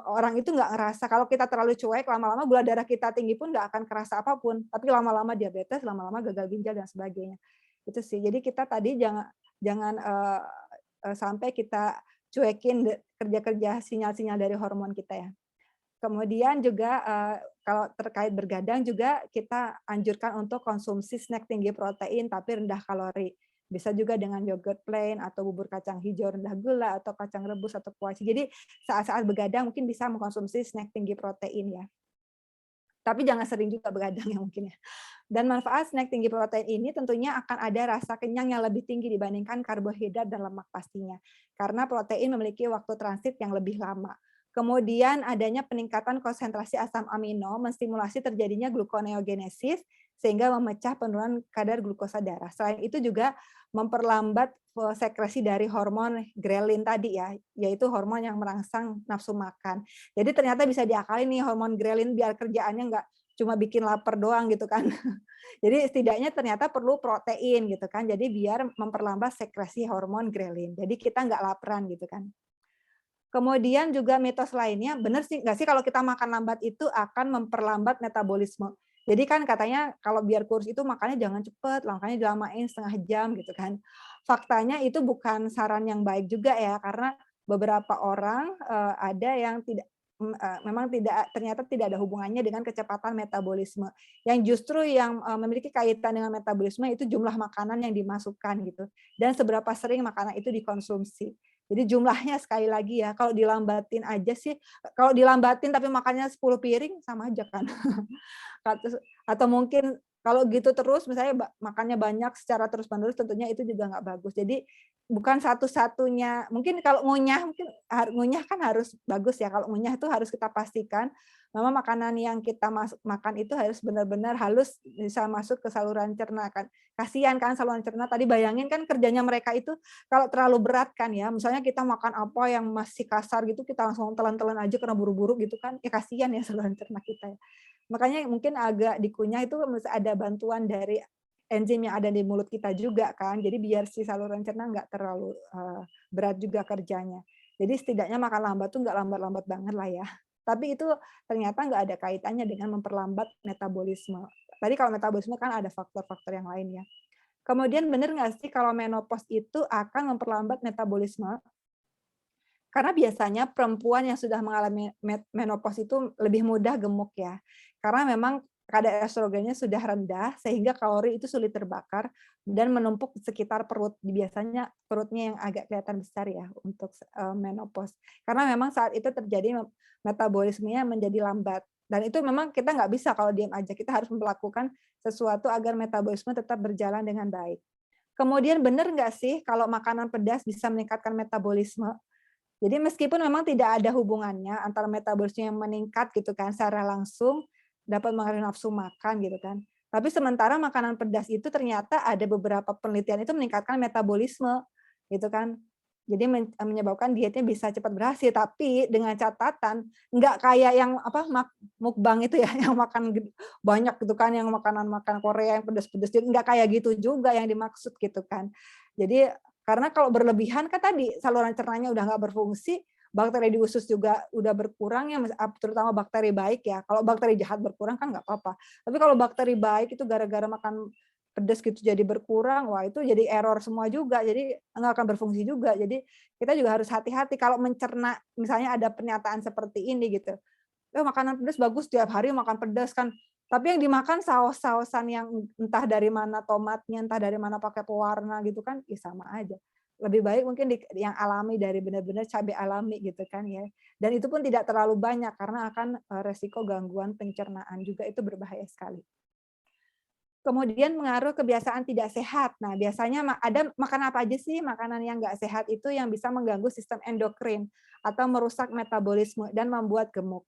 orang itu nggak ngerasa. Kalau kita terlalu cuek, lama-lama gula darah kita tinggi pun nggak akan kerasa apapun. Tapi lama-lama diabetes, lama-lama gagal ginjal dan sebagainya. Itu sih. Jadi kita tadi jangan jangan sampai kita cuekin kerja-kerja sinyal-sinyal dari hormon kita ya. Kemudian juga kalau terkait bergadang juga kita anjurkan untuk konsumsi snack tinggi protein tapi rendah kalori. Bisa juga dengan yogurt plain atau bubur kacang hijau rendah gula atau kacang rebus atau kuaci. Jadi saat-saat begadang mungkin bisa mengkonsumsi snack tinggi protein ya. Tapi jangan sering juga begadang ya mungkin ya. Dan manfaat snack tinggi protein ini tentunya akan ada rasa kenyang yang lebih tinggi dibandingkan karbohidrat dan lemak pastinya. Karena protein memiliki waktu transit yang lebih lama. Kemudian adanya peningkatan konsentrasi asam amino menstimulasi terjadinya gluconeogenesis sehingga memecah penurunan kadar glukosa darah. Selain itu juga memperlambat sekresi dari hormon grelin tadi ya, yaitu hormon yang merangsang nafsu makan. Jadi ternyata bisa diakali nih hormon grelin biar kerjaannya nggak cuma bikin lapar doang gitu kan. Jadi setidaknya ternyata perlu protein gitu kan. Jadi biar memperlambat sekresi hormon grelin. Jadi kita nggak laparan gitu kan. Kemudian juga mitos lainnya, benar sih nggak sih kalau kita makan lambat itu akan memperlambat metabolisme. Jadi kan katanya kalau biar kurus itu makannya jangan cepet, makanya dilamain setengah jam gitu kan. Faktanya itu bukan saran yang baik juga ya, karena beberapa orang ada yang memang ternyata tidak ada hubungannya dengan kecepatan metabolisme. Yang justru yang memiliki kaitan dengan metabolisme itu jumlah makanan yang dimasukkan gitu dan seberapa sering makanan itu dikonsumsi. Jadi jumlahnya sekali lagi ya, kalau dilambatin aja sih, kalau dilambatin tapi makannya 10 piring sama aja kan. Atau mungkin kalau gitu terus misalnya makannya banyak secara terus-menerus tentunya itu juga nggak bagus. Jadi bukan satu-satunya, mungkin kalau ngunyah mungkin ngunyah kan harus bagus ya. Kalau ngunyah itu harus kita pastikan memang makanan yang kita makan itu harus benar-benar halus bisa masuk ke saluran cerna kan. Kasihan kan saluran cerna tadi bayangin kan kerjanya mereka itu kalau terlalu berat kan ya. Misalnya kita makan apa yang masih kasar gitu kita langsung telan-telan aja karena buru-buru gitu kan. Ya kasihan ya saluran cerna kita ya. Makanya mungkin agak dikunyah itu ada bantuan dari enzim yang ada di mulut kita juga kan. Jadi biar si saluran cerna nggak terlalu berat juga kerjanya. Jadi setidaknya makan lambat tuh nggak lambat-lambat banget lah ya. Tapi itu ternyata nggak ada kaitannya dengan memperlambat metabolisme. Tadi kalau metabolisme kan ada faktor-faktor yang lain ya. Kemudian benar nggak sih kalau menopause itu akan memperlambat metabolisme? Karena biasanya perempuan yang sudah mengalami menopause itu lebih mudah gemuk ya. Karena memang kadar estrogennya sudah rendah sehingga kalori itu sulit terbakar dan menumpuk di sekitar perut. Biasanya perutnya yang agak kelihatan besar ya untuk menopause. Karena memang saat itu terjadi metabolismenya menjadi lambat. Dan itu memang kita nggak bisa kalau diam aja. Kita harus melakukan sesuatu agar metabolisme tetap berjalan dengan baik. Kemudian benar nggak sih kalau makanan pedas bisa meningkatkan metabolisme? Jadi meskipun memang tidak ada hubungannya antara metabolisme yang meningkat gitu kan secara langsung dapat mengaruhi nafsu makan gitu kan. Tapi sementara makanan pedas itu ternyata ada beberapa penelitian itu meningkatkan metabolisme gitu kan. Jadi menyebabkan dietnya bisa cepat berhasil, tapi dengan catatan nggak kayak yang mukbang itu ya, yang makan banyak gitu kan, yang makanan Korea yang pedas-pedas, nggak kayak gitu juga yang dimaksud gitu kan. Jadi karena kalau berlebihan kan tadi saluran cernanya udah nggak berfungsi, bakteri di usus juga udah berkurang ya, terutama bakteri baik ya. Kalau bakteri jahat berkurang kan nggak apa-apa. Tapi kalau bakteri baik itu gara-gara makan pedas gitu jadi berkurang, wah itu jadi error semua juga, jadi nggak akan berfungsi juga. Jadi kita juga harus hati-hati kalau mencerna, misalnya ada pernyataan seperti ini gitu, makanan pedas bagus tiap hari makan pedas kan, tapi yang dimakan saus-sausan yang entah dari mana tomatnya, entah dari mana pakai pewarna gitu kan, sama aja. Lebih baik mungkin yang alami dari benar-benar cabai alami gitu kan ya. Dan itu pun tidak terlalu banyak karena akan resiko gangguan pencernaan juga, itu berbahaya sekali. Kemudian mengaruh kebiasaan tidak sehat. Nah, biasanya ada makanan apa aja sih makanan yang nggak sehat itu yang bisa mengganggu sistem endokrin atau merusak metabolisme dan membuat gemuk.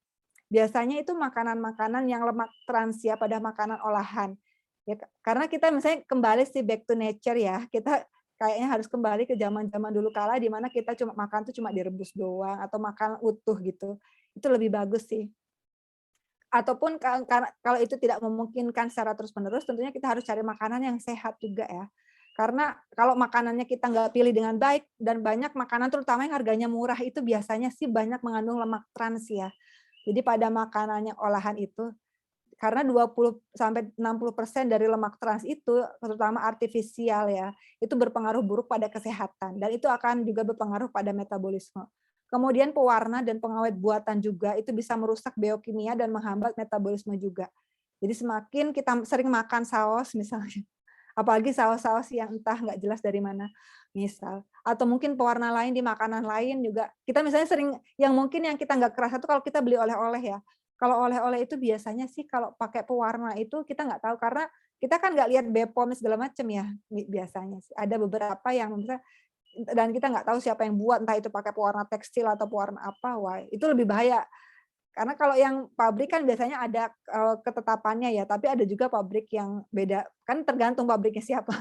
Biasanya itu makanan-makanan yang lemak trans ya, pada makanan olahan. Ya, karena kita misalnya kembali sih back to nature ya, kita kayaknya harus kembali ke zaman-zaman dulu kala di mana kita cuma makan tuh cuma direbus doang atau makan utuh gitu. Itu lebih bagus sih. Ataupun kalau itu tidak memungkinkan secara terus-menerus, tentunya kita harus cari makanan yang sehat juga ya. Karena kalau makanannya kita nggak pilih dengan baik, dan banyak makanan terutama yang harganya murah itu biasanya sih banyak mengandung lemak trans ya. Jadi pada makanannya olahan itu, karena 20-60% dari lemak trans itu, terutama artifisial ya, itu berpengaruh buruk pada kesehatan, dan itu akan juga berpengaruh pada metabolisme. Kemudian pewarna dan pengawet buatan juga itu bisa merusak biokimia dan menghambat metabolisme juga. Jadi semakin kita sering makan saus misalnya, apalagi saus-saus yang entah nggak jelas dari mana, misal, atau mungkin pewarna lain di makanan lain juga. Kita misalnya sering, yang mungkin yang kita nggak kerasa tuh kalau kita beli oleh-oleh ya. Kalau oleh-oleh itu biasanya sih kalau pakai pewarna itu kita nggak tahu, karena kita kan nggak lihat BPOM segala macam ya biasanya sih. Ada beberapa yang misalnya, dan kita nggak tahu siapa yang buat, entah itu pakai pewarna tekstil atau pewarna apa, wah itu lebih bahaya. Karena kalau yang pabrik kan biasanya ada ketetapannya ya, tapi ada juga pabrik yang beda, kan tergantung pabriknya siapa.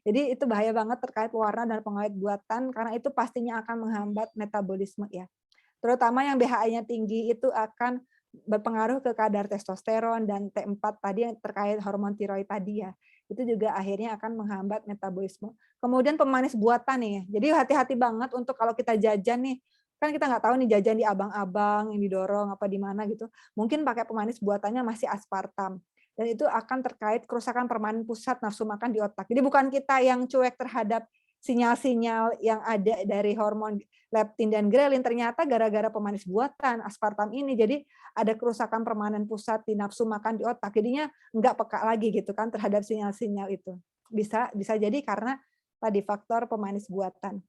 Jadi itu bahaya banget terkait pewarna dan pengawet buatan, karena itu pastinya akan menghambat metabolisme ya. Terutama yang BHA-nya tinggi itu akan berpengaruh ke kadar testosteron dan T4 tadi yang terkait hormon tiroid tadi ya. Itu juga akhirnya akan menghambat metabolisme. Kemudian pemanis buatan nih. Jadi hati-hati banget untuk kalau kita jajan nih, kan kita nggak tahu nih jajan di abang-abang yang didorong apa di mana gitu. Mungkin pakai pemanis buatannya masih aspartam. Dan itu akan terkait kerusakan permanen pusat nafsu makan di otak. Jadi bukan kita yang cuek terhadap sinyal-sinyal yang ada dari hormon leptin dan grelin, ternyata gara-gara pemanis buatan aspartam ini jadi ada kerusakan permanen pusat di nafsu makan di otak, jadinya nggak peka lagi gitu kan terhadap sinyal-sinyal itu. Bisa jadi karena tadi faktor pemanis buatan.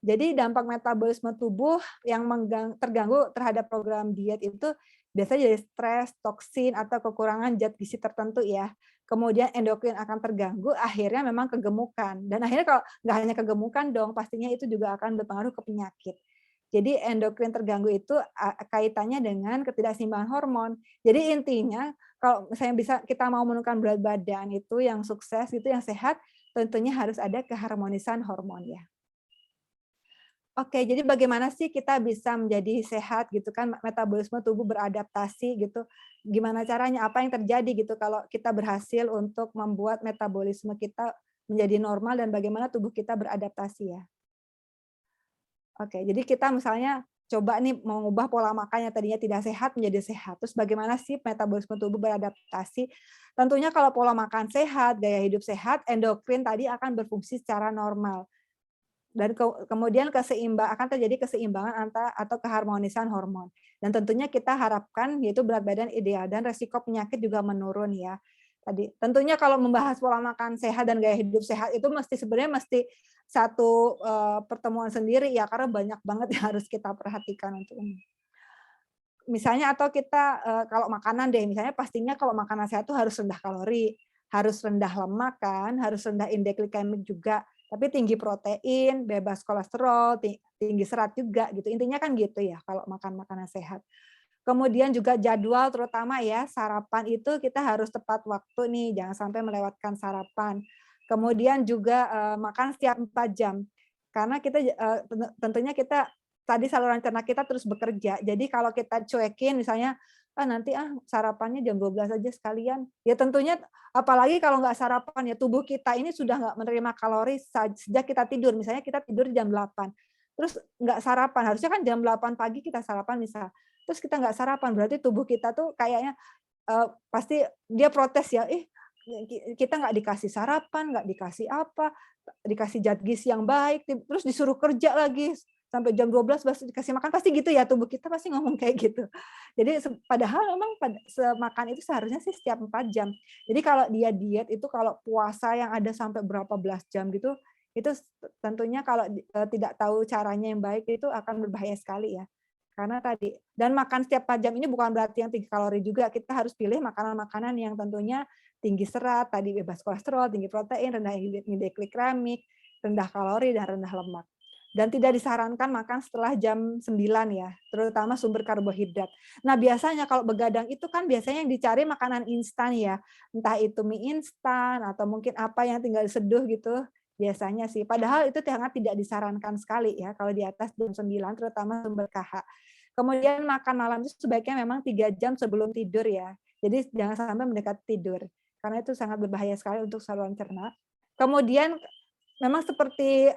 Jadi dampak metabolisme tubuh yang terganggu terhadap program diet itu biasanya jadi stres, toksin, atau kekurangan zat gizi tertentu ya. Kemudian endokrin akan terganggu, akhirnya memang kegemukan. Dan akhirnya kalau nggak hanya kegemukan dong, pastinya itu juga akan berpengaruh ke penyakit. Jadi endokrin terganggu itu kaitannya dengan ketidakseimbangan hormon. Jadi intinya kalau misalnya bisa kita mau menurunkan berat badan itu yang sukses, itu yang sehat, tentunya harus ada keharmonisan hormon ya. Oke, jadi bagaimana sih kita bisa menjadi sehat gitu kan, metabolisme tubuh beradaptasi gitu. Gimana caranya, apa yang terjadi gitu kalau kita berhasil untuk membuat metabolisme kita menjadi normal dan bagaimana tubuh kita beradaptasi ya. Oke, jadi kita misalnya coba nih mengubah pola makan yang tadinya tidak sehat menjadi sehat. Terus bagaimana sih metabolisme tubuh beradaptasi? Tentunya kalau pola makan sehat, gaya hidup sehat, endokrin tadi akan berfungsi secara normal. Dan kemudian akan terjadi keseimbangan atau keharmonisan hormon. Dan tentunya kita harapkan yaitu berat badan ideal dan resiko penyakit juga menurun ya. Tadi tentunya kalau membahas pola makan sehat dan gaya hidup sehat itu sebenarnya mesti satu pertemuan sendiri ya, karena banyak banget yang harus kita perhatikan untuk ini. Misalnya atau kita kalau makanan deh, misalnya pastinya kalau makanan sehat itu harus rendah kalori, harus rendah lemak kan, harus rendah indeks glikemik juga, tapi tinggi protein, bebas kolesterol, tinggi serat juga gitu. Intinya kan gitu ya kalau makan makanan sehat. Kemudian juga jadwal terutama ya, sarapan itu kita harus tepat waktu nih, jangan sampai melewatkan sarapan. Kemudian juga makan setiap 4 jam. Karena kita tentunya kita tadi saluran cerna kita terus bekerja. Jadi kalau kita cuekin misalnya nanti sarapannya jam 12 aja sekalian. Ya tentunya apalagi kalau nggak sarapan ya tubuh kita ini sudah nggak menerima kalori sejak kita tidur. Misalnya kita tidur jam 8. Terus nggak sarapan, harusnya kan jam 8 pagi kita sarapan misal. Terus kita nggak sarapan, berarti tubuh kita tuh kayaknya pasti dia protes ya, kita nggak dikasih sarapan, nggak dikasih apa, dikasih zat gizi yang baik, terus disuruh kerja lagi sampai jam 12 baru dikasih makan, pasti gitu ya, tubuh kita pasti ngomong kayak gitu. Jadi padahal memang makan itu seharusnya sih setiap 4 jam. Jadi kalau dia diet itu kalau puasa yang ada sampai berapa belas jam gitu, itu tentunya kalau tidak tahu caranya yang baik itu akan berbahaya sekali ya. Karena tadi, dan makan setiap 4 jam ini bukan berarti yang tinggi kalori juga, kita harus pilih makanan-makanan yang tentunya tinggi serat, tadi bebas kolesterol, tinggi protein, rendah indeks glikemik, rendah kalori, dan rendah lemak. Dan tidak disarankan makan setelah jam 9 ya, terutama sumber karbohidrat. Nah biasanya kalau begadang itu kan biasanya yang dicari makanan instan ya, entah itu mie instan, atau mungkin apa yang tinggal diseduh gitu, biasanya sih. Padahal itu sangat tidak disarankan sekali ya, kalau di atas jam 9, terutama sumber KH. Kemudian makan malam itu sebaiknya memang 3 jam sebelum tidur ya. Jadi jangan sampai mendekati tidur, karena itu sangat berbahaya sekali untuk saluran cerna. Kemudian memang seperti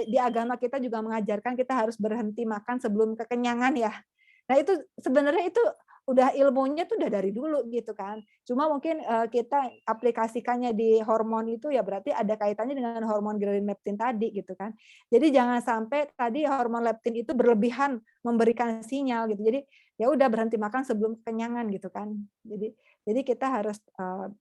di agama kita juga mengajarkan kita harus berhenti makan sebelum kekenyangan ya. Nah itu sebenarnya itu udah ilmunya tuh udah dari dulu gitu kan. Cuma mungkin kita aplikasikannya di hormon itu ya berarti ada kaitannya dengan hormon ghrelin leptin tadi gitu kan. Jadi jangan sampai tadi hormon leptin itu berlebihan memberikan sinyal gitu. Jadi ya udah berhenti makan sebelum kekenyangan gitu kan. Jadi kita harus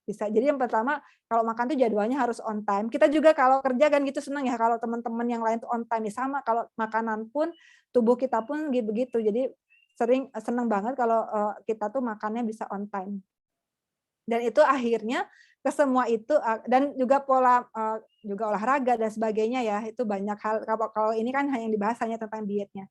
bisa. Jadi yang pertama kalau makan tuh jadwalnya harus on time. Kita juga kalau kerja kan gitu senang ya kalau teman-teman yang lain tuh on time ya sama kalau makanan pun tubuh kita pun begitu. Jadi senang banget kalau kita tuh makannya bisa on time. Dan itu akhirnya ke semua itu dan juga pola juga olahraga dan sebagainya ya. Itu banyak hal kalau ini kan hanya yang dibahas hanya tentang dietnya.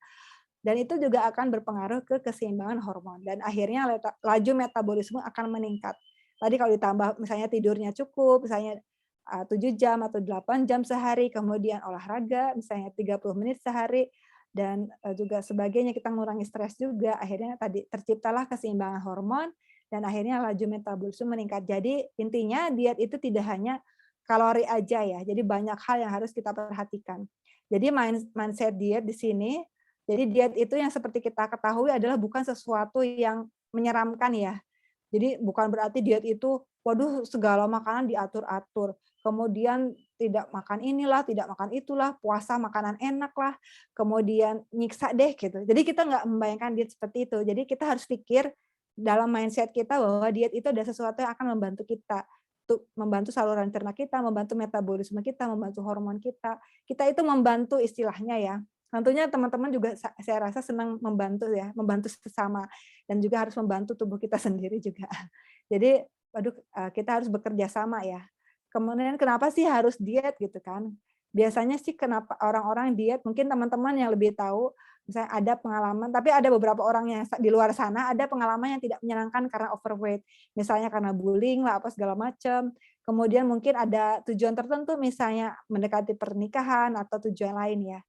Dan itu juga akan berpengaruh ke keseimbangan hormon dan akhirnya laju metabolisme akan meningkat. Tadi kalau ditambah misalnya tidurnya cukup, misalnya 7 jam atau 8 jam sehari, kemudian olahraga misalnya 30 menit sehari, dan juga sebagainya, kita mengurangi stres juga, akhirnya tadi terciptalah keseimbangan hormon dan akhirnya laju metabolisme meningkat. Jadi intinya diet itu tidak hanya kalori aja ya, jadi banyak hal yang harus kita perhatikan. Jadi mindset diet di sini, jadi diet itu yang seperti kita ketahui adalah bukan sesuatu yang menyeramkan ya. Jadi bukan berarti diet itu, waduh segala makanan diatur-atur. Kemudian tidak makan inilah, tidak makan itulah, puasa makanan enak lah, kemudian nyiksa deh gitu. Jadi kita nggak membayangkan diet seperti itu. Jadi kita harus pikir dalam mindset kita bahwa diet itu adalah sesuatu yang akan membantu kita, untuk membantu saluran cerna kita, membantu metabolisme kita, membantu hormon kita. Kita itu membantu istilahnya ya. Tentunya teman-teman juga saya rasa senang membantu ya, membantu sesama dan juga harus membantu tubuh kita sendiri juga. Jadi, waduh kita harus bekerja sama ya. Kemudian kenapa sih harus diet gitu kan? Biasanya sih kenapa orang-orang diet, mungkin teman-teman yang lebih tahu, misalnya ada pengalaman, tapi ada beberapa orang yang di luar sana ada pengalaman yang tidak menyenangkan karena overweight. Misalnya karena bullying lah apa segala macam. Kemudian mungkin ada tujuan tertentu misalnya mendekati pernikahan atau tujuan lain ya.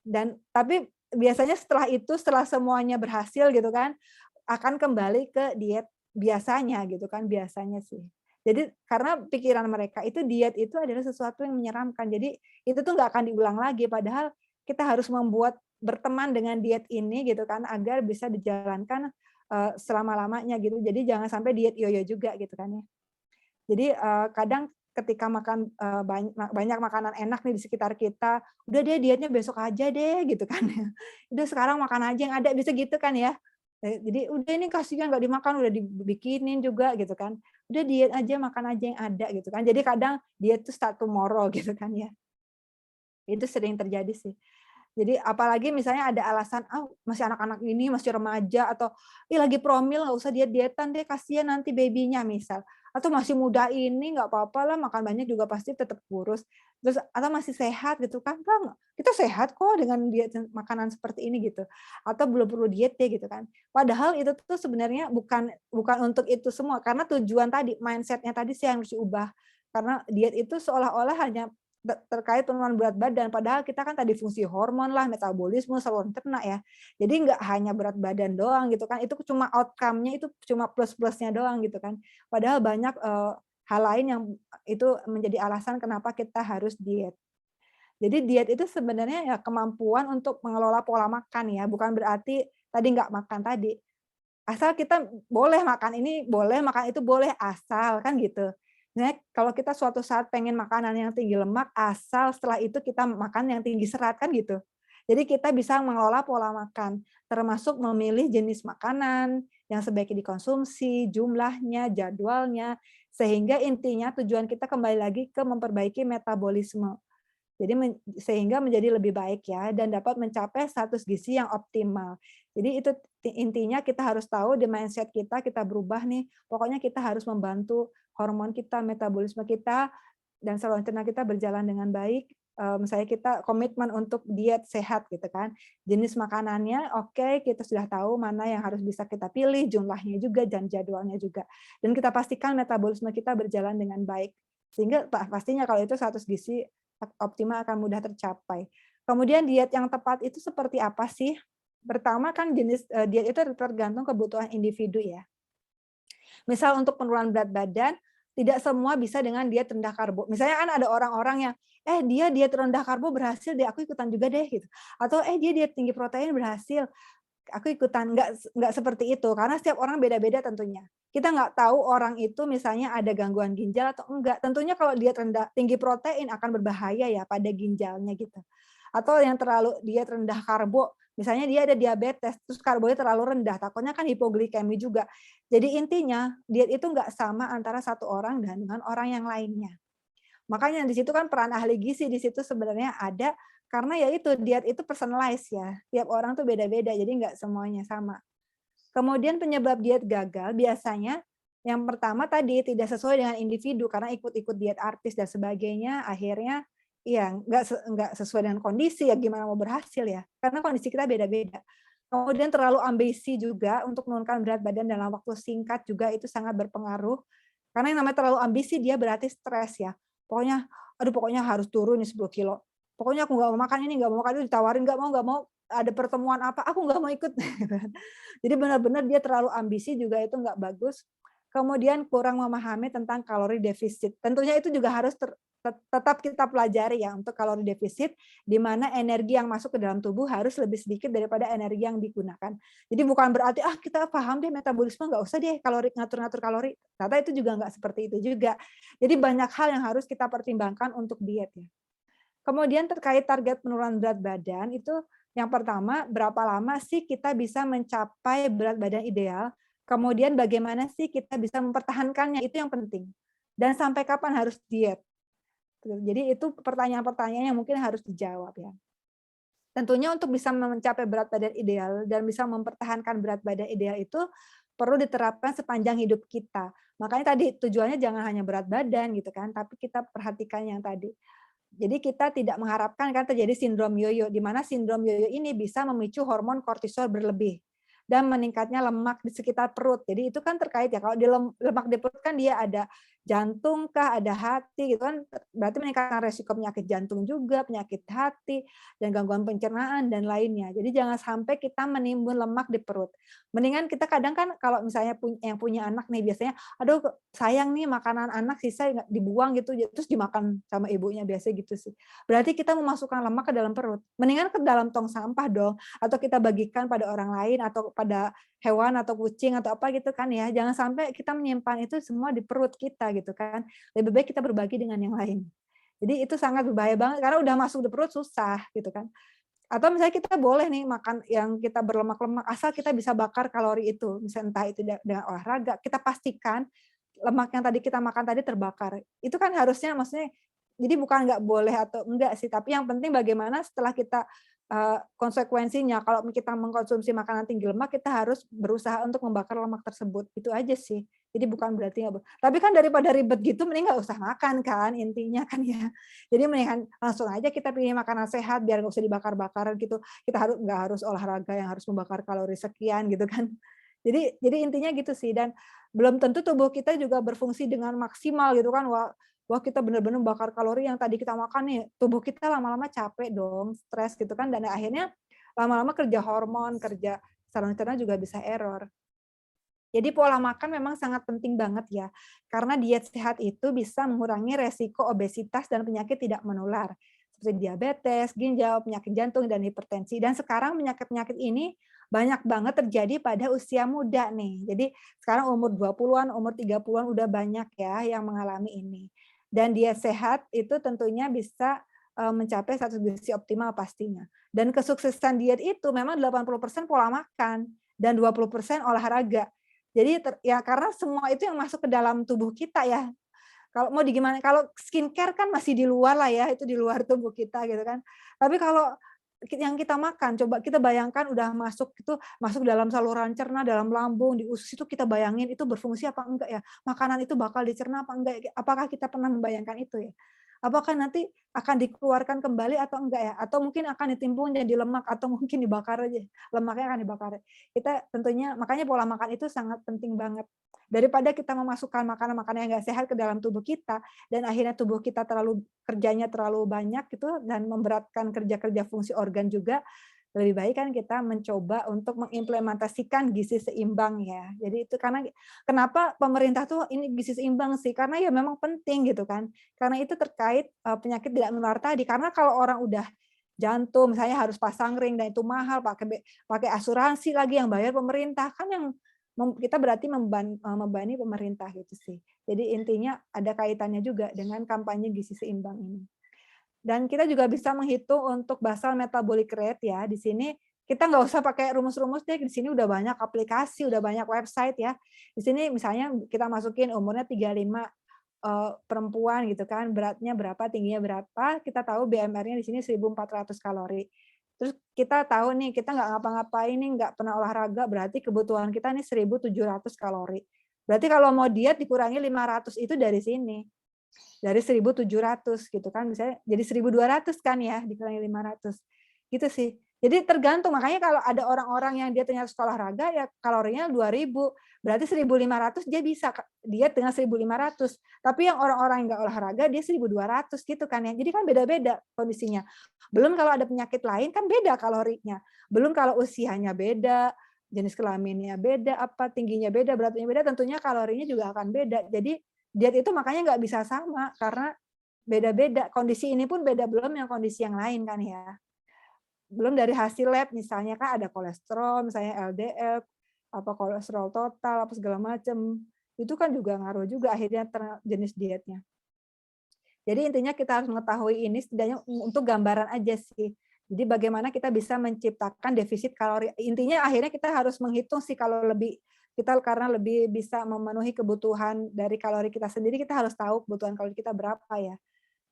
Dan tapi biasanya setelah semuanya berhasil gitu kan, akan kembali ke diet biasanya gitu kan, biasanya sih. Jadi karena pikiran mereka itu diet itu adalah sesuatu yang menyeramkan. Jadi itu tuh nggak akan diulang lagi, padahal kita harus membuat berteman dengan diet ini gitu kan, agar bisa dijalankan selama-lamanya gitu. Jadi jangan sampai diet yoyo juga gitu kan ya. Jadi kadang ketika makan banyak makanan enak nih di sekitar kita, udah deh dietnya besok aja deh gitu kan ya. Udah sekarang makan aja yang ada, bisa gitu kan ya. Jadi udah ini kasihan nggak dimakan, udah dibikinin juga gitu kan. Udah diet aja, makan aja yang ada gitu kan. Jadi kadang diet tuh start tomorrow gitu kan ya. Itu sering terjadi sih. Jadi apalagi misalnya ada alasan, masih anak-anak ini, masih remaja, atau lagi promil nggak usah diet-dietan deh, kasihan nanti babynya misal. Atau masih muda ini nggak apa-apa lah, makan banyak juga pasti tetap kurus. Terus atau masih sehat gitu kan, enggak, kita sehat kok dengan diet makanan seperti ini gitu. Atau belum perlu diet deh gitu kan. Padahal itu tuh sebenarnya bukan untuk itu semua, karena tujuan tadi, mindset-nya tadi sih yang harus diubah. Karena diet itu seolah-olah hanya terkait penurunan berat badan, padahal kita kan tadi fungsi hormon lah, metabolisme, saluran cerna ya. Jadi nggak hanya berat badan doang gitu kan, itu cuma outcome-nya itu cuma plus-plusnya doang gitu kan. Padahal banyak hal lain yang itu menjadi alasan kenapa kita harus diet. Jadi diet itu sebenarnya ya kemampuan untuk mengelola pola makan ya, bukan berarti tadi nggak makan tadi. Asal kita boleh makan ini, boleh makan itu, boleh asal kan gitu. Nah, kalau kita suatu saat pengen makanan yang tinggi lemak, asal setelah itu kita makan yang tinggi serat kan gitu. Jadi kita bisa mengelola pola makan, termasuk memilih jenis makanan yang sebaiknya dikonsumsi, jumlahnya, jadwalnya, sehingga intinya tujuan kita kembali lagi ke memperbaiki metabolisme. Jadi sehingga menjadi lebih baik ya dan dapat mencapai status gizi yang optimal. Jadi itu intinya kita harus tahu di mindset kita berubah nih. Pokoknya kita harus membantu hormon kita, metabolisme kita dan saluran cerna kita berjalan dengan baik. Misalnya kita komitmen untuk diet sehat gitu kan. Jenis makanannya oke, kita sudah tahu mana yang harus bisa kita pilih, jumlahnya juga dan jadwalnya juga. Dan kita pastikan metabolisme kita berjalan dengan baik. Sehingga pastinya kalau itu status gizi optimal akan mudah tercapai. Kemudian diet yang tepat itu seperti apa sih? Pertama kan jenis diet itu tergantung kebutuhan individu ya. Misal untuk penurunan berat badan, tidak semua bisa dengan diet rendah karbo. Misalnya kan ada orang-orang yang dia diet rendah karbo berhasil deh, aku ikutan juga deh gitu. Atau dia diet tinggi protein berhasil, aku ikutan. Nggak seperti itu karena setiap orang beda-beda tentunya. Kita nggak tahu orang itu misalnya ada gangguan ginjal atau enggak. Tentunya kalau diet tinggi protein akan berbahaya ya pada ginjalnya gitu. Atau yang terlalu diet rendah karbo, misalnya dia ada diabetes, terus karbonya terlalu rendah, takutnya kan hipoglikemi juga. Jadi intinya diet itu nggak sama antara satu orang dan dengan orang yang lainnya. Makanya di situ kan peran ahli gizi di situ sebenarnya ada karena ya itu diet itu personalized ya. Tiap orang tuh beda-beda jadi nggak semuanya sama. Kemudian penyebab diet gagal biasanya yang pertama tadi tidak sesuai dengan individu karena ikut-ikut diet artis dan sebagainya akhirnya ya nggak sesuai dengan kondisi ya gimana mau berhasil ya karena kondisi kita beda-beda. Kemudian terlalu ambisi juga untuk menurunkan berat badan dalam waktu singkat juga itu sangat berpengaruh. Karena yang namanya terlalu ambisi dia berarti stres ya. Pokoknya harus turun nih 10 kilo. Pokoknya aku nggak mau makan ini, nggak mau makan itu, ditawarin nggak mau, ada pertemuan apa, aku nggak mau ikut. Jadi benar-benar dia terlalu ambisi juga itu nggak bagus. Kemudian kurang memahami tentang kalori defisit. Tentunya itu juga harus tetap kita pelajari ya untuk kalori defisit, di mana energi yang masuk ke dalam tubuh harus lebih sedikit daripada energi yang digunakan. Jadi bukan berarti kita paham deh metabolisme nggak usah deh kalori ngatur-ngatur kalori. Ternyata itu juga nggak seperti itu juga. Jadi banyak hal yang harus kita pertimbangkan untuk diet ya. Kemudian terkait target penurunan berat badan itu yang pertama berapa lama sih kita bisa mencapai berat badan ideal? Kemudian bagaimana sih kita bisa mempertahankannya? Itu yang penting. Dan sampai kapan harus diet? Jadi itu pertanyaan-pertanyaan yang mungkin harus dijawab ya. Tentunya untuk bisa mencapai berat badan ideal dan bisa mempertahankan berat badan ideal itu perlu diterapkan sepanjang hidup kita. Makanya tadi tujuannya jangan hanya berat badan gitu kan, tapi kita perhatikan yang tadi. Jadi kita tidak mengharapkan kan terjadi sindrom yoyo, di mana sindrom yoyo ini bisa memicu hormon kortisol berlebih dan meningkatnya lemak di sekitar perut. Jadi itu kan terkait ya, kalau di lemak di perut kan dia ada jantung kah, ada hati gitu kan, berarti meningkatkan resiko penyakit jantung juga, penyakit hati, dan gangguan pencernaan dan lainnya. Jadi jangan sampai kita menimbun lemak di perut. Mendingan kita kadang kan kalau misalnya yang punya anak nih biasanya, aduh sayang nih makanan anak sisa dibuang gitu, terus dimakan sama ibunya biasa gitu sih. Berarti kita memasukkan lemak ke dalam perut. Mendingan ke dalam tong sampah dong, atau kita bagikan pada orang lain atau pada hewan atau kucing atau apa gitu kan ya. Jangan sampai kita menyimpan itu semua di perut kita gitu kan. Lebih baik kita berbagi dengan yang lain. Jadi itu sangat berbahaya banget karena udah masuk di perut susah gitu kan. Atau misalnya kita boleh nih makan yang kita berlemak-lemak asal kita bisa bakar kalori itu. Misalnya entah itu dengan olahraga, kita pastikan lemak yang tadi kita makan tadi terbakar. Itu kan harusnya maksudnya jadi bukan nggak boleh atau enggak sih, tapi yang penting bagaimana setelah kita konsekuensinya kalau kita mengkonsumsi makanan tinggi lemak kita harus berusaha untuk membakar lemak tersebut. Itu aja sih. Jadi bukan berarti tapi kan daripada ribet gitu mending nggak usah makan kan intinya kan ya. Jadi mendingan langsung aja kita pilih makanan sehat biar nggak usah dibakar-bakar gitu. Kita nggak harus olahraga yang harus membakar kalori sekian gitu kan. Jadi intinya gitu sih dan belum tentu tubuh kita juga berfungsi dengan maksimal gitu kan. Wah, wah kita benar-benar bakar kalori yang tadi kita makan nih, tubuh kita lama-lama capek dong, stres gitu kan, dan akhirnya lama-lama kerja hormon, kerja saluran cerna juga bisa error. Jadi pola makan memang sangat penting banget ya, karena diet sehat itu bisa mengurangi resiko obesitas dan penyakit tidak menular, seperti diabetes, ginjal, penyakit jantung, dan hipertensi. Dan sekarang penyakit-penyakit ini banyak banget terjadi pada usia muda nih. Jadi sekarang umur 20-an, umur 30-an udah banyak ya yang mengalami ini. Dan diet sehat itu tentunya bisa mencapai status gizi optimal pastinya. Dan kesuksesan diet itu memang 80% pola makan dan 20% olahraga. Jadi ya karena semua itu yang masuk ke dalam tubuh kita ya. Kalau mau digimana, kalau skincare kan masih di luar lah ya, itu di luar tubuh kita gitu kan. Tapi kalau yang kita makan, coba kita bayangkan udah masuk itu, masuk dalam saluran cerna, dalam lambung, di usus itu kita bayangin itu berfungsi apa enggak ya? Makanan itu bakal dicerna apa enggak? Apakah kita pernah membayangkan itu ya? Apakah nanti akan dikeluarkan kembali atau enggak ya? Atau mungkin akan ditimbun jadi lemak atau mungkin dibakar aja, lemaknya akan dibakar. Kita tentunya makanya pola makan itu sangat penting banget. Daripada kita memasukkan makanan-makanan yang enggak sehat ke dalam tubuh kita dan akhirnya tubuh kita kerjanya terlalu banyak gitu dan memberatkan kerja-kerja fungsi organ juga, lebih baik kan kita mencoba untuk mengimplementasikan gizi seimbang ya. Jadi itu karena kenapa pemerintah tuh ini gizi seimbang sih, karena ya memang penting gitu kan. Karena itu terkait penyakit tidak menular tadi. Karena kalau orang udah jantung misalnya harus pasang ring dan itu mahal, pakai asuransi lagi yang bayar pemerintah, kan yang kita berarti membebani pemerintah gitu sih. Jadi intinya ada kaitannya juga dengan kampanye gizi seimbang ini. Dan kita juga bisa menghitung untuk basal metabolic rate ya. Di sini kita nggak usah pakai rumus-rumus deh, di sini udah banyak aplikasi, udah banyak website ya. Di sini misalnya kita masukin umurnya 35, perempuan gitu kan, beratnya berapa, tingginya berapa, kita tahu BMR-nya di sini 1.400 kalori. Terus kita tahu nih, kita nggak ngapa-ngapain nih, nggak pernah olahraga, berarti kebutuhan kita nih 1.700 kalori. Berarti kalau mau diet dikurangi 500 itu dari sini. Dari 1.700 gitu kan, misalnya jadi 1.200 kan ya, dikurangi 500. Gitu sih. Jadi tergantung, makanya kalau ada orang-orang yang dia ternyata suka olahraga, ya kalorinya 2.000, berarti 1.500 dia bisa diet dengan 1.500. Tapi yang orang-orang yang nggak olahraga, dia 1.200 gitu kan ya. Jadi kan beda-beda kondisinya. Belum kalau ada penyakit lain kan beda kalorinya. Belum kalau usianya beda, jenis kelaminnya beda, apa tingginya beda, beratnya beda, tentunya kalorinya juga akan beda. Jadi diet itu makanya nggak bisa sama, karena beda-beda. Kondisi ini pun beda, belum yang kondisi yang lain kan ya. Belum dari hasil lab misalnya kan ada kolesterol, misalnya LDL, apa kolesterol total, apa segala macam. Itu kan juga ngaruh juga akhirnya jenis dietnya. Jadi intinya kita harus mengetahui ini setidaknya untuk gambaran aja sih. Jadi bagaimana kita bisa menciptakan defisit kalori. Intinya akhirnya kita harus menghitung sih, kalau lebih kita karena lebih bisa memenuhi kebutuhan dari kalori kita sendiri, kita harus tahu kebutuhan kalori kita berapa ya.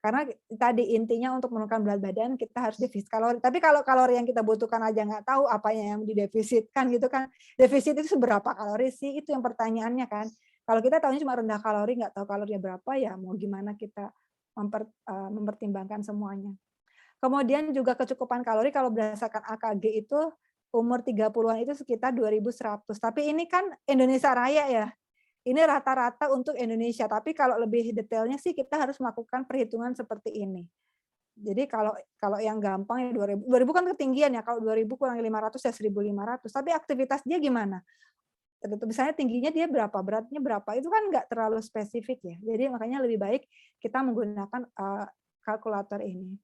Karena tadi intinya untuk menurunkan berat badan kita harus defisit kalori. Tapi kalau kalori yang kita butuhkan aja nggak tahu apanya yang didefisitkan gitu kan. Defisit itu seberapa kalori sih? Itu yang pertanyaannya kan. Kalau kita tahunya cuma rendah kalori, nggak tahu kalorinya berapa, ya mau gimana kita mempertimbangkan semuanya. Kemudian juga kecukupan kalori kalau berdasarkan AKG itu umur 30-an itu sekitar 2.100. Tapi ini kan Indonesia Raya ya. Ini rata-rata untuk Indonesia, tapi kalau lebih detailnya sih kita harus melakukan perhitungan seperti ini. Jadi kalau yang gampang ya 2.000 kan ketinggian ya, kalau 2.000 kurang 500 ya 1.500. Tapi aktivitas dia gimana? Misalnya tingginya dia berapa, beratnya berapa, itu kan nggak terlalu spesifik ya. Jadi makanya lebih baik kita menggunakan kalkulator ini.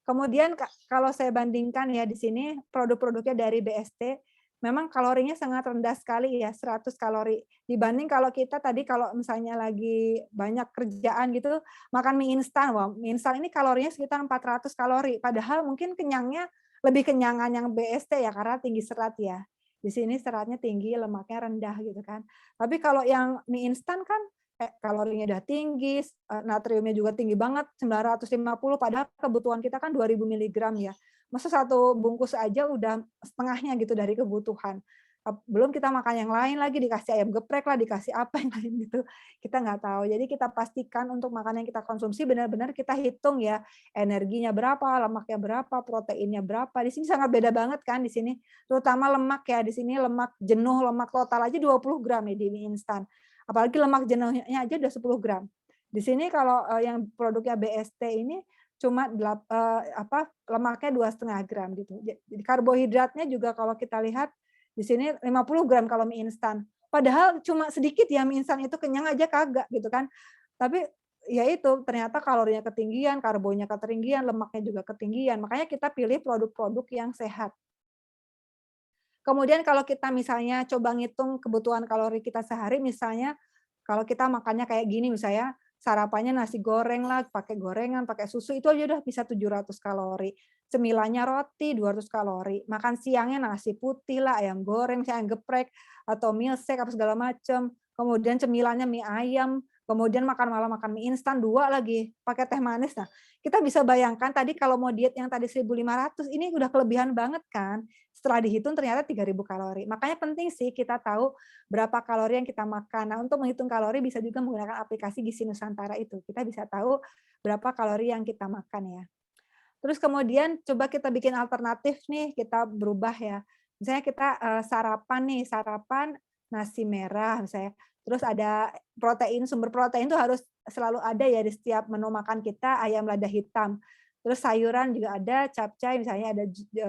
Kemudian kalau saya bandingkan ya di sini produk-produknya dari BST, memang kalorinya sangat rendah sekali ya, 100 kalori. Dibanding kalau kita tadi kalau misalnya lagi banyak kerjaan gitu, makan mie instan. Wah, mie instan ini kalorinya sekitar 400 kalori. Padahal mungkin kenyangnya lebih kenyangan yang BST ya, karena tinggi serat ya. Di sini seratnya tinggi, lemaknya rendah gitu kan. Tapi kalau yang mie instan kan kalorinya udah tinggi, natriumnya juga tinggi banget, 950, padahal kebutuhan kita kan 2.000 mg ya. Masa satu bungkus aja udah setengahnya gitu dari kebutuhan. Belum kita makan yang lain lagi, dikasih ayam geprek lah, dikasih apa yang lain gitu. Kita nggak tahu. Jadi kita pastikan untuk makanan yang kita konsumsi benar-benar kita hitung ya, energinya berapa, lemaknya berapa, proteinnya berapa. Di sini sangat beda banget kan di sini. Terutama lemak ya, di sini lemak jenuh, lemak total aja 20 gram nih di mie instan. Apalagi lemak jenuhnya aja udah 10 gram. Di sini kalau yang produknya BST ini cuma lemaknya 2,5 gram gitu. Jadi karbohidratnya juga kalau kita lihat di sini 50 gram kalau mie instan. Padahal cuma sedikit ya mie instan itu, kenyang aja kagak gitu kan. Tapi ya itu ternyata kalorinya ketinggian, karbonya ketinggian, lemaknya juga ketinggian. Makanya kita pilih produk-produk yang sehat. Kemudian kalau kita misalnya coba ngitung kebutuhan kalori kita sehari, misalnya kalau kita makannya kayak gini misalnya, sarapannya nasi goreng lah, pakai gorengan, pakai susu, itu aja udah bisa 700 kalori. Cemilannya roti 200 kalori. Makan siangnya nasi putih lah, ayam goreng, ayam geprek, atau milkshake, apa segala macam. Kemudian cemilannya mie ayam, kemudian makan malam makan mie instan 2 lagi, pakai teh manis. Nah, kita bisa bayangkan tadi kalau mau diet yang tadi 1.500, ini udah kelebihan banget kan. Setelah dihitung ternyata 3.000 kalori. Makanya penting sih kita tahu berapa kalori yang kita makan. Nah, untuk menghitung kalori bisa juga menggunakan aplikasi Gizi Nusantara itu. Kita bisa tahu berapa kalori yang kita makan ya. Terus kemudian coba kita bikin alternatif nih, kita berubah ya. Misalnya kita sarapan nasi merah misalnya. Terus ada protein, sumber protein itu harus selalu ada ya di setiap menu makan kita, ayam lada hitam. Terus sayuran juga ada, capcay misalnya ada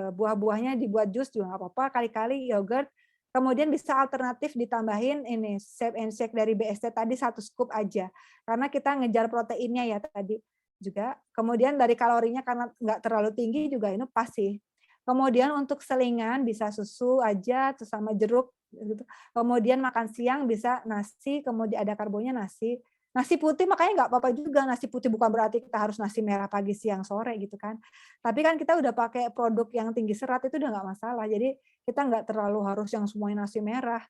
buah-buahnya dibuat jus juga nggak apa-apa, kali-kali yogurt. Kemudian bisa alternatif ditambahin ini Shape and Shake dari BST tadi 1 scoop aja. Karena kita ngejar proteinnya ya tadi juga. Kemudian dari kalorinya karena nggak terlalu tinggi juga ini pas sih. Kemudian untuk selingan bisa susu aja terus sama jeruk gitu. Kemudian makan siang bisa nasi, kemudian ada karbonya nasi. Nasi putih makanya nggak apa-apa juga, nasi putih bukan berarti kita harus nasi merah pagi, siang, sore gitu kan. Tapi kan kita udah pakai produk yang tinggi serat itu udah nggak masalah. Jadi kita nggak terlalu harus yang semuanya nasi merah.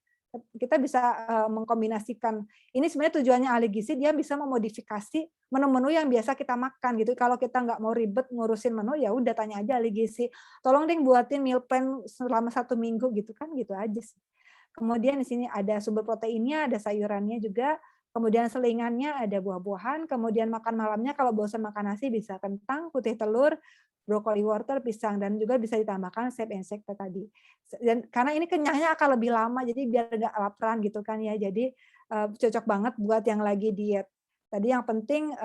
Kita bisa mengkombinasikan. Ini sebenarnya tujuannya ahli gizi, dia bisa memodifikasi menu-menu yang biasa kita makan gitu. Kalau kita nggak mau ribet ngurusin menu, ya udah tanya aja ahli gizi. Tolong deh buatin meal plan selama 1 minggu gitu kan, gitu aja sih. Kemudian di sini ada sumber proteinnya, ada sayurannya juga. Kemudian selingannya ada buah-buahan, kemudian makan malamnya kalau bosan makan nasi bisa kentang, putih telur, brokoli wortel, pisang, dan juga bisa ditambahkan Shape and Shake tadi. Dan karena ini kenyangnya akan lebih lama, jadi biar nggak laparan gitu kan ya. Jadi cocok banget buat yang lagi diet. Tadi yang penting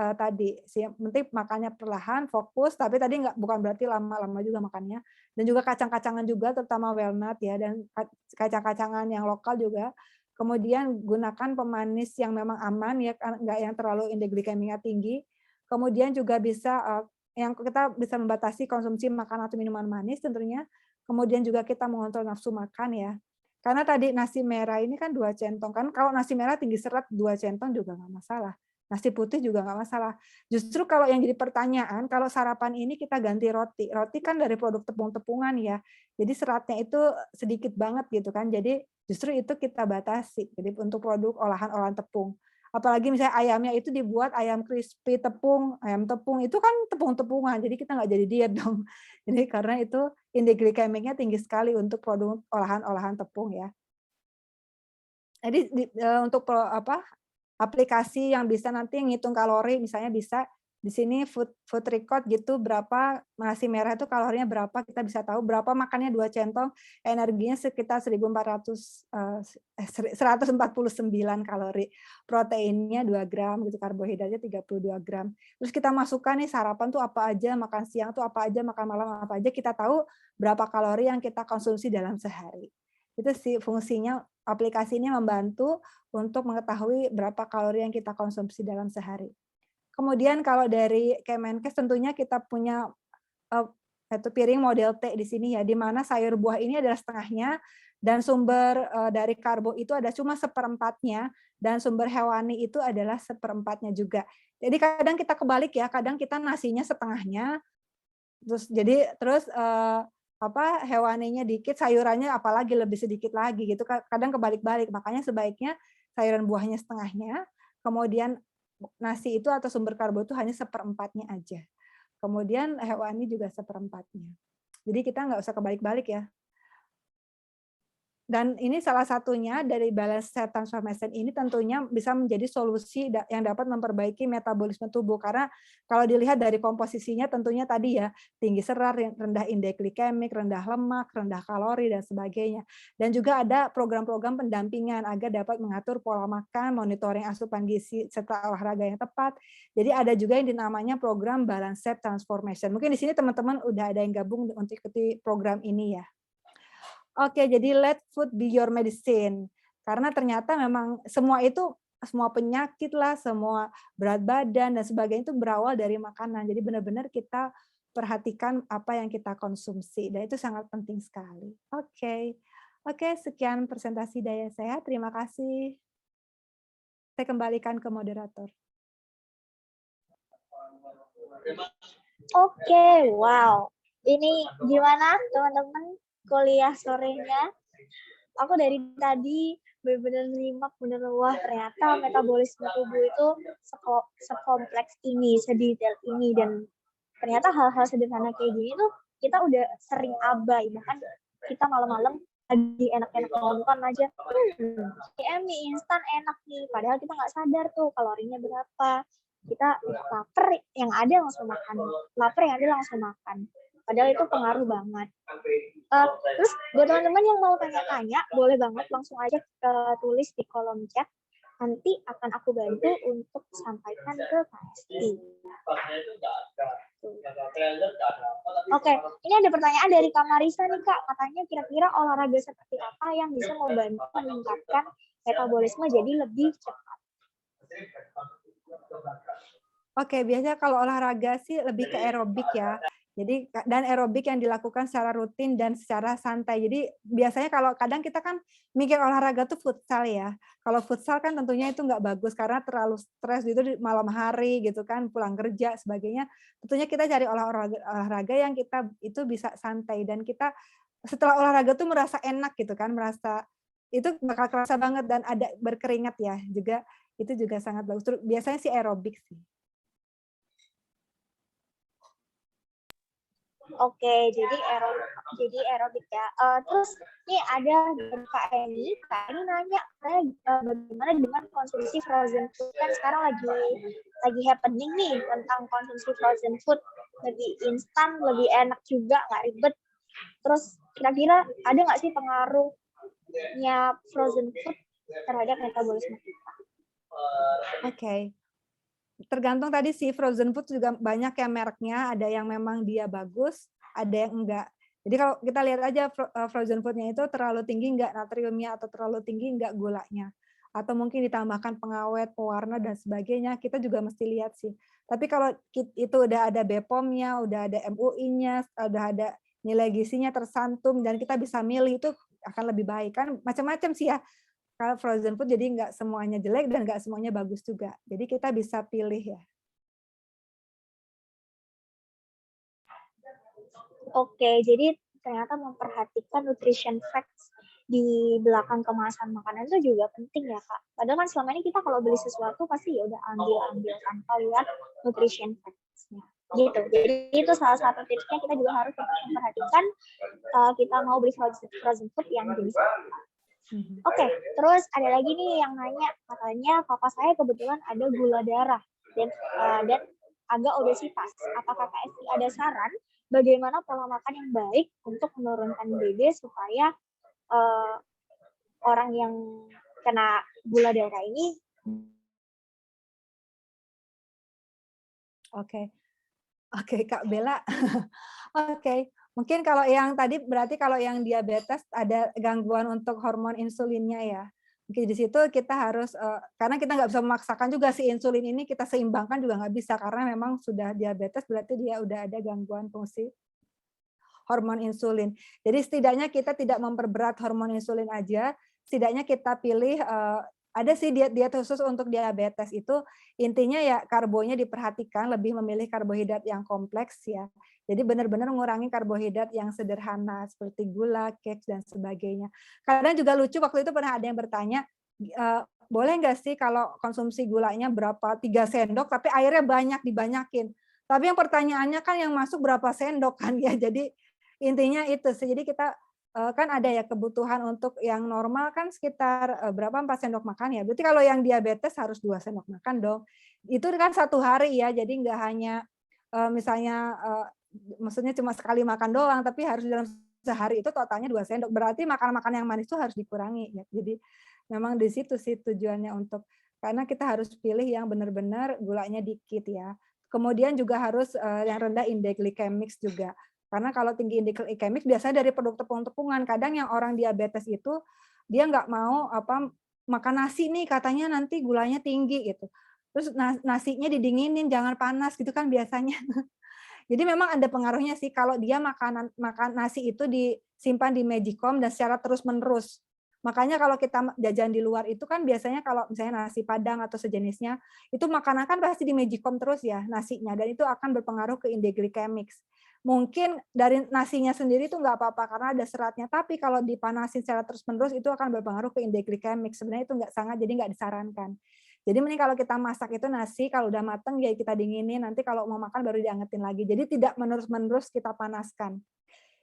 yang penting makannya perlahan, fokus, tapi tadi bukan berarti lama-lama juga makannya. Dan juga kacang-kacangan juga, terutama walnut ya, dan kacang-kacangan yang lokal juga. Kemudian gunakan pemanis yang memang aman ya, nggak yang terlalu indeks glikemiknya tinggi. Kemudian juga bisa yang kita bisa membatasi konsumsi makanan atau minuman manis tentunya. Kemudian juga kita mengontrol nafsu makan ya. Karena tadi nasi merah ini kan 2 centong kan, kalau nasi merah tinggi serat 2 centong juga nggak masalah. Nasi putih juga nggak masalah. Justru kalau yang jadi pertanyaan, kalau sarapan ini kita ganti roti. Roti kan dari produk tepung-tepungan ya. Jadi seratnya itu sedikit banget gitu kan. Jadi justru itu kita batasi. Jadi untuk produk olahan-olahan tepung. Apalagi misalnya ayamnya itu dibuat ayam crispy tepung, ayam tepung itu kan tepung-tepungan. Jadi kita nggak jadi diet dong. Jadi karena itu indeks glikemiknya tinggi sekali untuk produk olahan-olahan tepung ya. Jadi untuk aplikasi yang bisa nanti ngitung kalori, misalnya bisa di sini food record gitu, berapa nasi merah itu kalorinya berapa, kita bisa tahu berapa makannya 2 centong, energinya sekitar 149 kalori, proteinnya 2 gram gitu, karbohidratnya 32 gram. Terus kita masukkan nih sarapan tuh apa aja, makan siang tuh apa aja, makan malam apa aja, kita tahu berapa kalori yang kita konsumsi dalam sehari. Itu sih fungsinya, aplikasi ini membantu untuk mengetahui berapa kalori yang kita konsumsi dalam sehari. Kemudian kalau dari Kemenkes tentunya kita punya satu piring model T di sini ya, di mana sayur buah ini adalah setengahnya dan sumber dari karbo itu ada cuma 1/4-nya dan sumber hewani itu adalah 1/4-nya juga. Jadi kadang kita kebalik ya, kadang kita nasinya setengahnya, terus hewaninya dikit, sayurannya apalagi lebih sedikit lagi gitu. Kadang kebalik-balik. Makanya sebaiknya sayuran buahnya setengahnya, kemudian nasi itu atau sumber karbo itu hanya 1/4-nya aja. Kemudian hewani juga 1/4-nya. Jadi kita nggak usah kebalik-balik ya. Dan ini salah satunya dari balance set transformation ini tentunya bisa menjadi solusi yang dapat memperbaiki metabolisme tubuh. Karena kalau dilihat dari komposisinya tentunya tadi ya, tinggi serat, rendah indeks glikemik, rendah lemak, rendah kalori, dan sebagainya. Dan juga ada program-program pendampingan agar dapat mengatur pola makan, monitoring asupan gizi, serta olahraga yang tepat. Jadi ada juga yang dinamanya program balance set transformation. Mungkin di sini teman-teman udah ada yang gabung untuk ikuti program ini ya. Oke, jadi let food be your medicine. Karena ternyata memang semua penyakit lah, semua berat badan dan sebagainya itu berawal dari makanan. Jadi benar-benar kita perhatikan apa yang kita konsumsi dan itu sangat penting sekali. Oke, sekian presentasi dari saya. Terima kasih. Saya kembalikan ke moderator. Oke, wow. Ini gimana teman-teman kuliah sorenya? Aku dari tadi benar-benar nyimak, benar wah ternyata metabolisme tubuh itu sekompleks ini, sedetail ini, dan ternyata hal-hal sederhana kayak gini tuh kita udah sering abai. Bahkan kita malam-malam lagi enak-enak nonton aja, mie instan enak nih, padahal kita nggak sadar tuh kalorinya berapa. Kita lapar yang ada langsung makan, lapar yang ada langsung makan. Padahal itu pengaruh banget. Terus buat teman-teman yang mau tanya-tanya, boleh banget langsung aja tulis di kolom chat. Nanti akan aku bantu untuk sampaikan ke KSI. Oke, ini ada pertanyaan dari Kak Marisa nih Kak. Katanya kira-kira olahraga seperti apa yang bisa membantu meningkatkan metabolisme jadi lebih cepat? Oke, biasanya kalau olahraga sih lebih ke aerobik ya. Jadi dan aerobik yang dilakukan secara rutin dan secara santai. Jadi biasanya kalau kadang kita kan mikir olahraga tuh futsal ya. Kalau futsal kan tentunya itu nggak bagus karena terlalu stres gitu di malam hari gitu kan, pulang kerja sebagainya. Tentunya kita cari olahraga yang kita itu bisa santai dan kita setelah olahraga tuh merasa enak gitu kan, merasa itu bakal kerasa banget dan ada berkeringat ya juga itu juga sangat bagus. Biasanya sih aerobik sih. Oke, jadi aerobik ya. Terus nih ada dari Kak Eni nanya bagaimana dengan konsumsi frozen food, kan sekarang lagi happening nih tentang konsumsi frozen food, lebih instan, lebih enak juga, nggak ribet. Terus kira-kira ada nggak sih pengaruhnya frozen food terhadap metabolisme kita? Oke. Tergantung tadi sih, frozen food juga banyak ya mereknya, ada yang memang dia bagus, ada yang enggak. Jadi kalau kita lihat aja frozen foodnya itu terlalu tinggi enggak natriumnya atau terlalu tinggi enggak gulanya. Atau mungkin ditambahkan pengawet, pewarna, dan sebagainya, kita juga mesti lihat sih. Tapi kalau itu udah ada BPOM-nya, udah ada MUI-nya, udah ada nilai gizinya tersantum, dan kita bisa milih, itu akan lebih baik. Kan macam-macam sih ya. Kalau frozen food jadi nggak semuanya jelek dan nggak semuanya bagus juga. Jadi kita bisa pilih ya. Oke, jadi ternyata memperhatikan nutrition facts di belakang kemasan makanan itu juga penting ya Kak. Padahal kan selama ini kita kalau beli sesuatu pasti ya udah ambil tanpa lihat nutrition facts-nya. Gitu. Jadi itu salah satu tipsnya, kita juga harus memperhatikan kita mau beli frozen food yang jenis apa. Oke, terus ada lagi nih yang nanya, katanya papa saya kebetulan ada gula darah dan agak obesitas. Apakah KSI ada saran bagaimana pola makan yang baik untuk menurunkan BB supaya orang yang kena gula darah ini? Oke, Kak Bella. Oke. Mungkin kalau yang tadi berarti kalau yang diabetes ada gangguan untuk hormon insulinnya ya. Mungkin di situ kita harus karena kita nggak bisa memaksakan juga si insulin ini kita seimbangkan juga nggak bisa karena memang sudah diabetes berarti dia udah ada gangguan fungsi hormon insulin. Jadi setidaknya kita tidak memperberat hormon insulin aja, setidaknya kita pilih ada sih diet khusus untuk diabetes itu intinya ya karbonya diperhatikan, lebih memilih karbohidrat yang kompleks ya. Jadi benar-benar mengurangi karbohidrat yang sederhana seperti gula, cake dan sebagainya. Kadang juga lucu waktu itu pernah ada yang bertanya, boleh nggak sih kalau konsumsi gulanya berapa 3 sendok tapi airnya banyak dibanyakin. Tapi yang pertanyaannya kan yang masuk berapa sendok kan ya. Jadi intinya itu sih. Jadi kita kan ada ya kebutuhan untuk yang normal kan sekitar berapa 4 sendok makan ya. Berarti kalau yang diabetes harus 2 sendok makan dong. Itu kan 1 hari ya, jadi nggak hanya misalnya maksudnya cuma sekali makan doang, tapi harus dalam sehari itu totalnya 2 sendok. Berarti makan-makan yang manis itu harus dikurangi ya. Jadi memang di situ sih tujuannya untuk karena kita harus pilih yang benar-benar gulanya dikit ya. Kemudian juga harus yang rendah indeks glikemik juga. Karena kalau tinggi indeks glikemik biasanya dari produk tepung-tepungan. Kadang yang orang diabetes itu dia nggak mau makan nasi nih katanya nanti gulanya tinggi gitu. Terus nasinya didinginin jangan panas gitu kan biasanya. Jadi memang ada pengaruhnya sih kalau dia makan nasi itu disimpan di Magicom dan secara terus-menerus. Makanya kalau kita jajan di luar itu kan biasanya kalau misalnya nasi Padang atau sejenisnya, itu makanan kan pasti di Magicom terus ya nasinya, dan itu akan berpengaruh ke indeks glikemik. Mungkin dari nasinya sendiri itu nggak apa-apa karena ada seratnya, tapi kalau dipanasin secara terus-menerus itu akan berpengaruh ke indeks glikemik. Sebenarnya itu nggak sangat, jadi nggak disarankan. Jadi mending kalau kita masak itu nasi, kalau udah mateng ya kita dinginin, nanti kalau mau makan baru diangetin lagi. Jadi tidak menerus-menerus kita panaskan.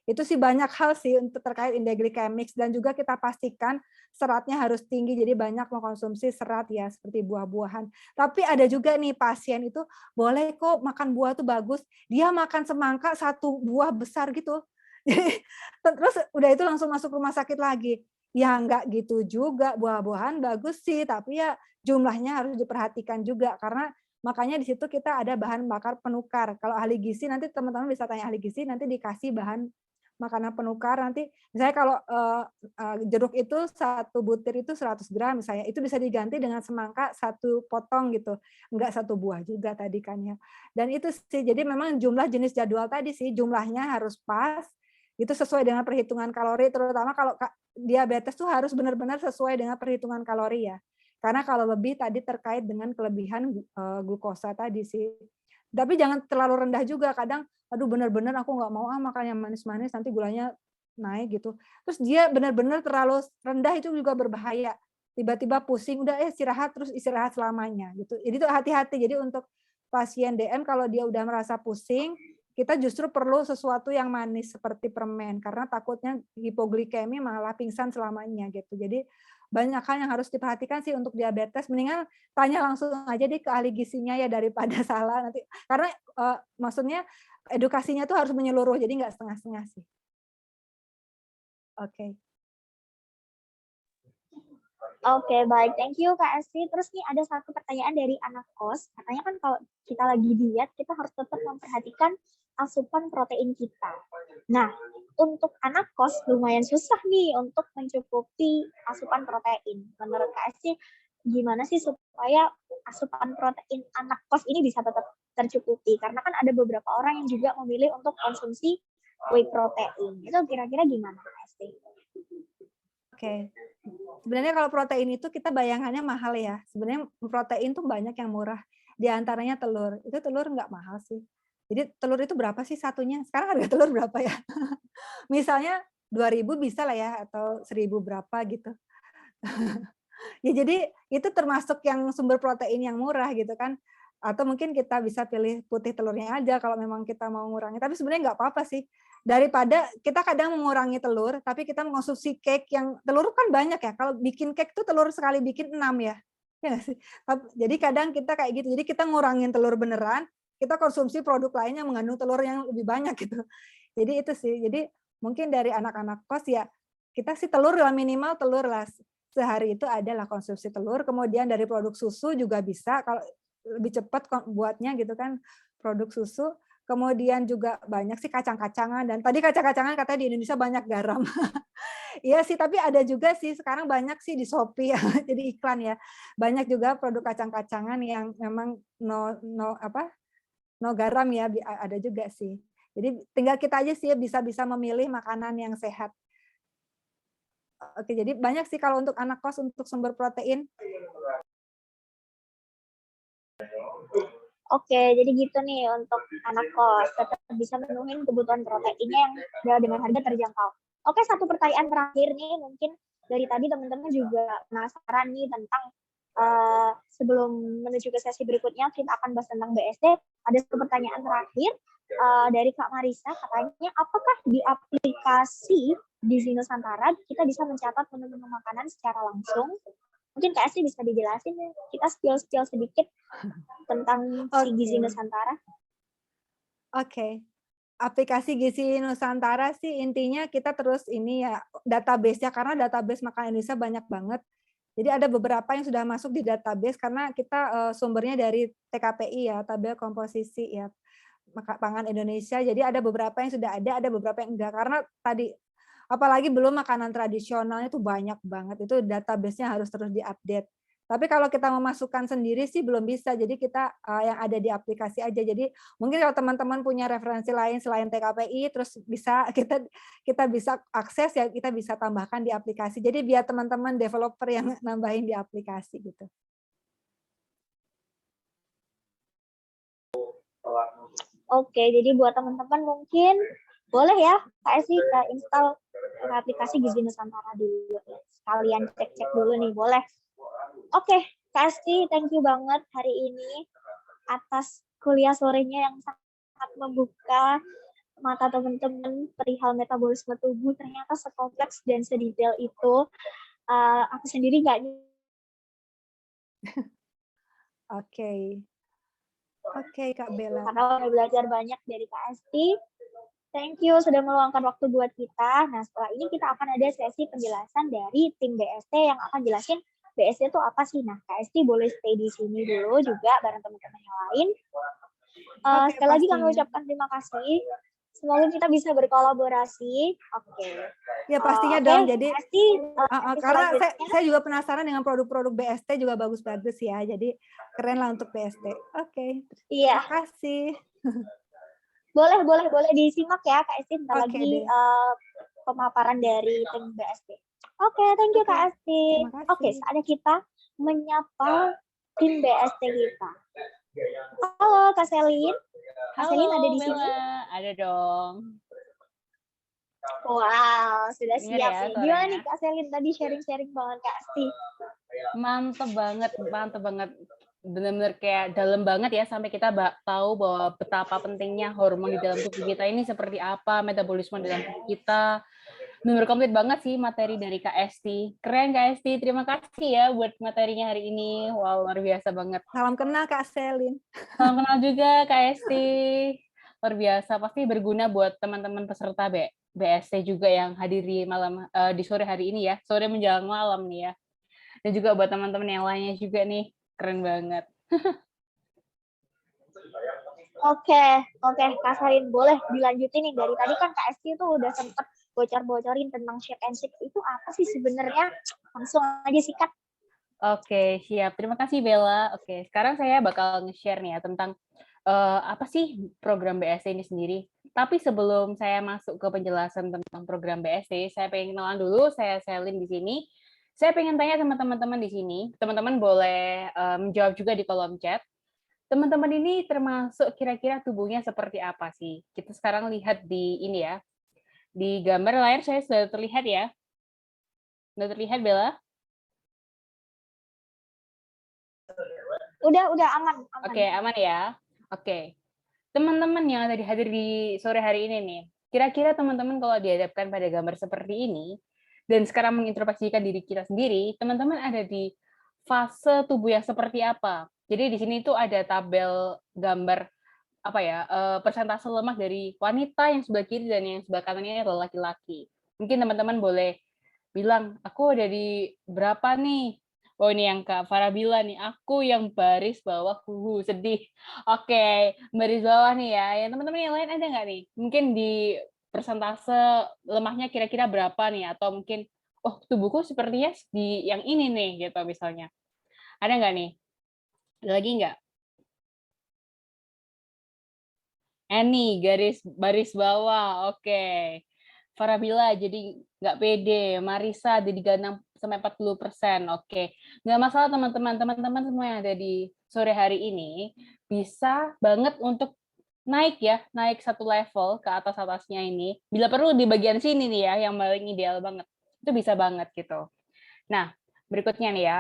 Itu sih banyak hal sih untuk terkait indeks glikemik, dan juga kita pastikan seratnya harus tinggi, jadi banyak mengkonsumsi serat ya, seperti buah-buahan. Tapi ada juga nih pasien itu boleh kok makan buah tuh bagus, dia makan semangka 1 buah besar gitu. Jadi terus udah itu langsung masuk rumah sakit lagi. Ya nggak gitu juga, buah-buahan bagus sih, tapi ya jumlahnya harus diperhatikan juga, karena makanya di situ kita ada bahan bakar penukar. Kalau ahli gizi nanti teman-teman bisa tanya ahli gizi, nanti dikasih bahan makanan penukar nanti misalnya kalau jeruk itu 1 butir itu 100 gram misalnya, itu bisa diganti dengan semangka 1 potong gitu, enggak 1 buah juga tadi kan ya. Dan itu sih, jadi memang jumlah jenis jadwal tadi sih, jumlahnya harus pas, itu sesuai dengan perhitungan kalori, terutama kalau diabetes tuh harus benar-benar sesuai dengan perhitungan kalori ya. Karena kalau lebih tadi terkait dengan kelebihan glukosa tadi sih. Tapi jangan terlalu rendah juga, kadang aduh benar-benar aku nggak mau makan yang manis-manis nanti gulanya naik gitu. Terus dia benar-benar terlalu rendah itu juga berbahaya. Tiba-tiba pusing, udah istirahat terus istirahat selamanya gitu. Jadi itu hati-hati. Jadi untuk pasien DM kalau dia udah merasa pusing, kita justru perlu sesuatu yang manis seperti permen karena takutnya hipoglikemi malah pingsan selamanya gitu. Jadi banyak hal yang harus diperhatikan sih untuk diabetes. Mendingan tanya langsung aja deh ke ahli gizinya ya daripada salah nanti. Karena maksudnya edukasinya tuh harus menyeluruh, jadi nggak setengah-setengah sih. Oke. Oke, baik. Thank you, Kak Esti. Terus nih ada satu pertanyaan dari anak kos. Katanya kan kalau kita lagi diet, kita harus tetap memperhatikan asupan protein kita. Nah, untuk anak kos lumayan susah nih untuk mencukupi asupan protein. Menurut Kak Esti, gimana sih supaya asupan protein anak kos ini bisa tetap tercukupi? Karena kan ada beberapa orang yang juga memilih untuk konsumsi whey protein. Itu kira-kira gimana, Kak Esti? Oke. Sebenarnya kalau protein itu kita bayangannya mahal ya. Sebenarnya protein tuh banyak yang murah. Di antaranya telur. Itu telur nggak mahal sih. Jadi telur itu berapa sih satunya? Sekarang harga telur berapa ya? Misalnya 2.000 bisa lah ya, atau 1.000 berapa gitu. Ya jadi itu termasuk yang sumber protein yang murah gitu kan. Atau mungkin kita bisa pilih putih telurnya aja kalau memang kita mau ngurangi. Tapi sebenarnya nggak apa-apa sih. Daripada kita kadang mengurangi telur, tapi kita mengkonsumsi cake yang telur kan banyak ya. Kalau bikin cake tuh telur sekali bikin 6 ya. Ya nggak sih? Jadi kadang kita kayak gitu. Jadi kita ngurangin telur beneran, kita konsumsi produk lain yang mengandung telur yang lebih banyak gitu. Jadi itu sih. Jadi mungkin dari anak-anak kos ya, kita sih telur lah, minimal telur lah. Sehari itu adalah konsumsi telur. Kemudian dari produk susu juga bisa, kalau lebih cepat buatnya gitu kan, produk susu. Kemudian juga banyak sih kacang-kacangan, dan tadi kacang-kacangan katanya di Indonesia banyak garam. Iya sih, tapi ada juga sih sekarang banyak sih di Shopee ya, jadi iklan ya. Banyak juga produk kacang-kacangan yang memang no garam ya, ada juga sih. Jadi tinggal kita aja sih bisa memilih makanan yang sehat. Oke, jadi banyak sih kalau untuk anak kos untuk sumber protein. Oke, jadi gitu nih untuk anak kos, tetap bisa memenuhi kebutuhan proteinnya yang dengan harga terjangkau. Oke, satu pertanyaan terakhir nih, mungkin dari tadi teman-teman juga penasaran nih tentang sebelum menuju ke sesi berikutnya, kita akan bahas tentang BSD. Ada satu pertanyaan terakhir dari Kak Marisa, katanya apakah di aplikasi Gizi Nusantara, kita bisa mencatat menu-menu makanan secara langsung. Mungkin Kak Esti bisa dijelasin ya, kita spill sedikit tentang si Gizi Nusantara. Oke. Aplikasi Gizi Nusantara sih intinya kita terus ini ya database-nya, karena database makanan Indonesia banyak banget. Jadi ada beberapa yang sudah masuk di database karena kita sumbernya dari TKPI ya, tabel komposisi ya pangan Indonesia. Jadi ada beberapa yang sudah ada beberapa yang enggak. Karena tadi apalagi belum makanan tradisionalnya tuh banyak banget. Itu database-nya harus terus diupdate. Tapi kalau kita memasukkan sendiri sih belum bisa. Jadi kita yang ada di aplikasi aja. Jadi mungkin kalau teman-teman punya referensi lain selain TKPI, terus bisa kita bisa akses ya, kita bisa tambahkan di aplikasi. Jadi biar teman-teman developer yang nambahin di aplikasi gitu. Oke, jadi buat teman-teman mungkin boleh ya Kak Esi install aplikasi Gizi Nusantara dulu. Sekalian cek-cek dulu nih, boleh. Oke, Kak Esti, thank you banget hari ini atas kuliah sorenya yang sangat membuka mata teman-teman perihal metabolisme tubuh. Ternyata sekompleks dan sedetail itu. Aku sendiri nggak. Oke, Kak Bella. Karena udah belajar banyak dari Kak Esti. Thank you sudah meluangkan waktu buat kita. Nah, setelah ini kita akan ada sesi penjelasan dari tim BST yang akan jelasin BST itu apa sih. Nah, Kak Esti boleh stay di sini dulu juga bareng teman-teman yang lain. Sekali lagi kami ucapkan terima kasih. Semoga kita bisa berkolaborasi. Oke. Ya pastinya dong. Jadi Pasti, karena saya juga penasaran dengan produk-produk BST juga bagus-bagus ya. Jadi keren lah untuk BST. Oke. Iya. Terima kasih. Boleh disimak ya Kak Esti bentar lagi pemaparan dari tim BST. Oke, thank you Kak Esti. Oke, saatnya kita menyapa tim BST kita. Halo Kak Selin. Kak Selin ada di sini? Ada dong. Wow, sudah siap ya, nih. Gimana nih Kak Selin tadi sharing-sharing banget Kak Esti? Mantep banget. Benar-benar kayak dalam banget ya, sampai kita tahu bahwa betapa pentingnya hormon di dalam tubuh kita ini seperti apa, metabolisme dalam tubuh kita. Benar komplit banget sih materi dari Kak Esti. Keren Kak Esti, terima kasih ya buat materinya hari ini. Wow, luar biasa banget. Salam kenal Kak Selin. Salam kenal juga Kak Esti. Luar biasa, pasti berguna buat teman-teman peserta BST juga yang hadir di sore hari ini ya, sore menjelang malam nih ya. Dan juga buat teman-teman yang lainnya juga nih, keren banget. Oke, Kak Selin boleh dilanjutin nih. Dari tadi kan Kak Esti itu udah sempet bocor-bocorin tentang shape and six itu apa sih sebenarnya? Langsung aja sikat. Oke, siap. Terima kasih Bella. Oke, sekarang saya bakal nge-share nih ya tentang apa sih program BST ini sendiri. Tapi sebelum saya masuk ke penjelasan tentang program BST, saya pengen kenalan dulu. Saya Selin di sini. Saya pengen tanya sama teman-teman di sini. Teman-teman boleh menjawab juga di kolom chat. Teman-teman ini termasuk kira-kira tubuhnya seperti apa sih? Kita sekarang lihat di ini ya. Di gambar layar saya sudah terlihat ya. Sudah terlihat Bella? Udah aman. Oke, aman ya. Oke. Teman-teman yang ada hadir di sore hari ini nih, kira-kira teman-teman kalau dihadapkan pada gambar seperti ini, dan sekarang mengintrospeksikan diri kita sendiri, teman-teman ada di fase tubuh yang seperti apa? Jadi di sini tuh ada tabel gambar apa ya, persentase lemak dari wanita yang sebelah kiri dan yang sebelah kanan ini adalah laki-laki. Mungkin teman-teman boleh bilang, aku ada di berapa nih? Oh ini yang Kak Farah bilang nih, aku yang baris bawah, sedih. Oke, baris bawah nih ya. Yang teman-teman yang lain ada nggak nih? Mungkin di persentase lemaknya kira-kira berapa nih? Atau mungkin, oh tubuhku sepertinya di yang ini nih, gitu misalnya. Ada nggak nih? Ada lagi nggak? Eni, baris bawah, oke. Farabila jadi nggak pede, Marisa jadi 36-40%, oke. Nggak masalah teman-teman semua yang ada di sore hari ini bisa banget untuk naik satu level ke atasnya ini. Bila perlu di bagian sini nih ya, yang paling ideal banget. Itu bisa banget gitu. Nah, berikutnya nih ya.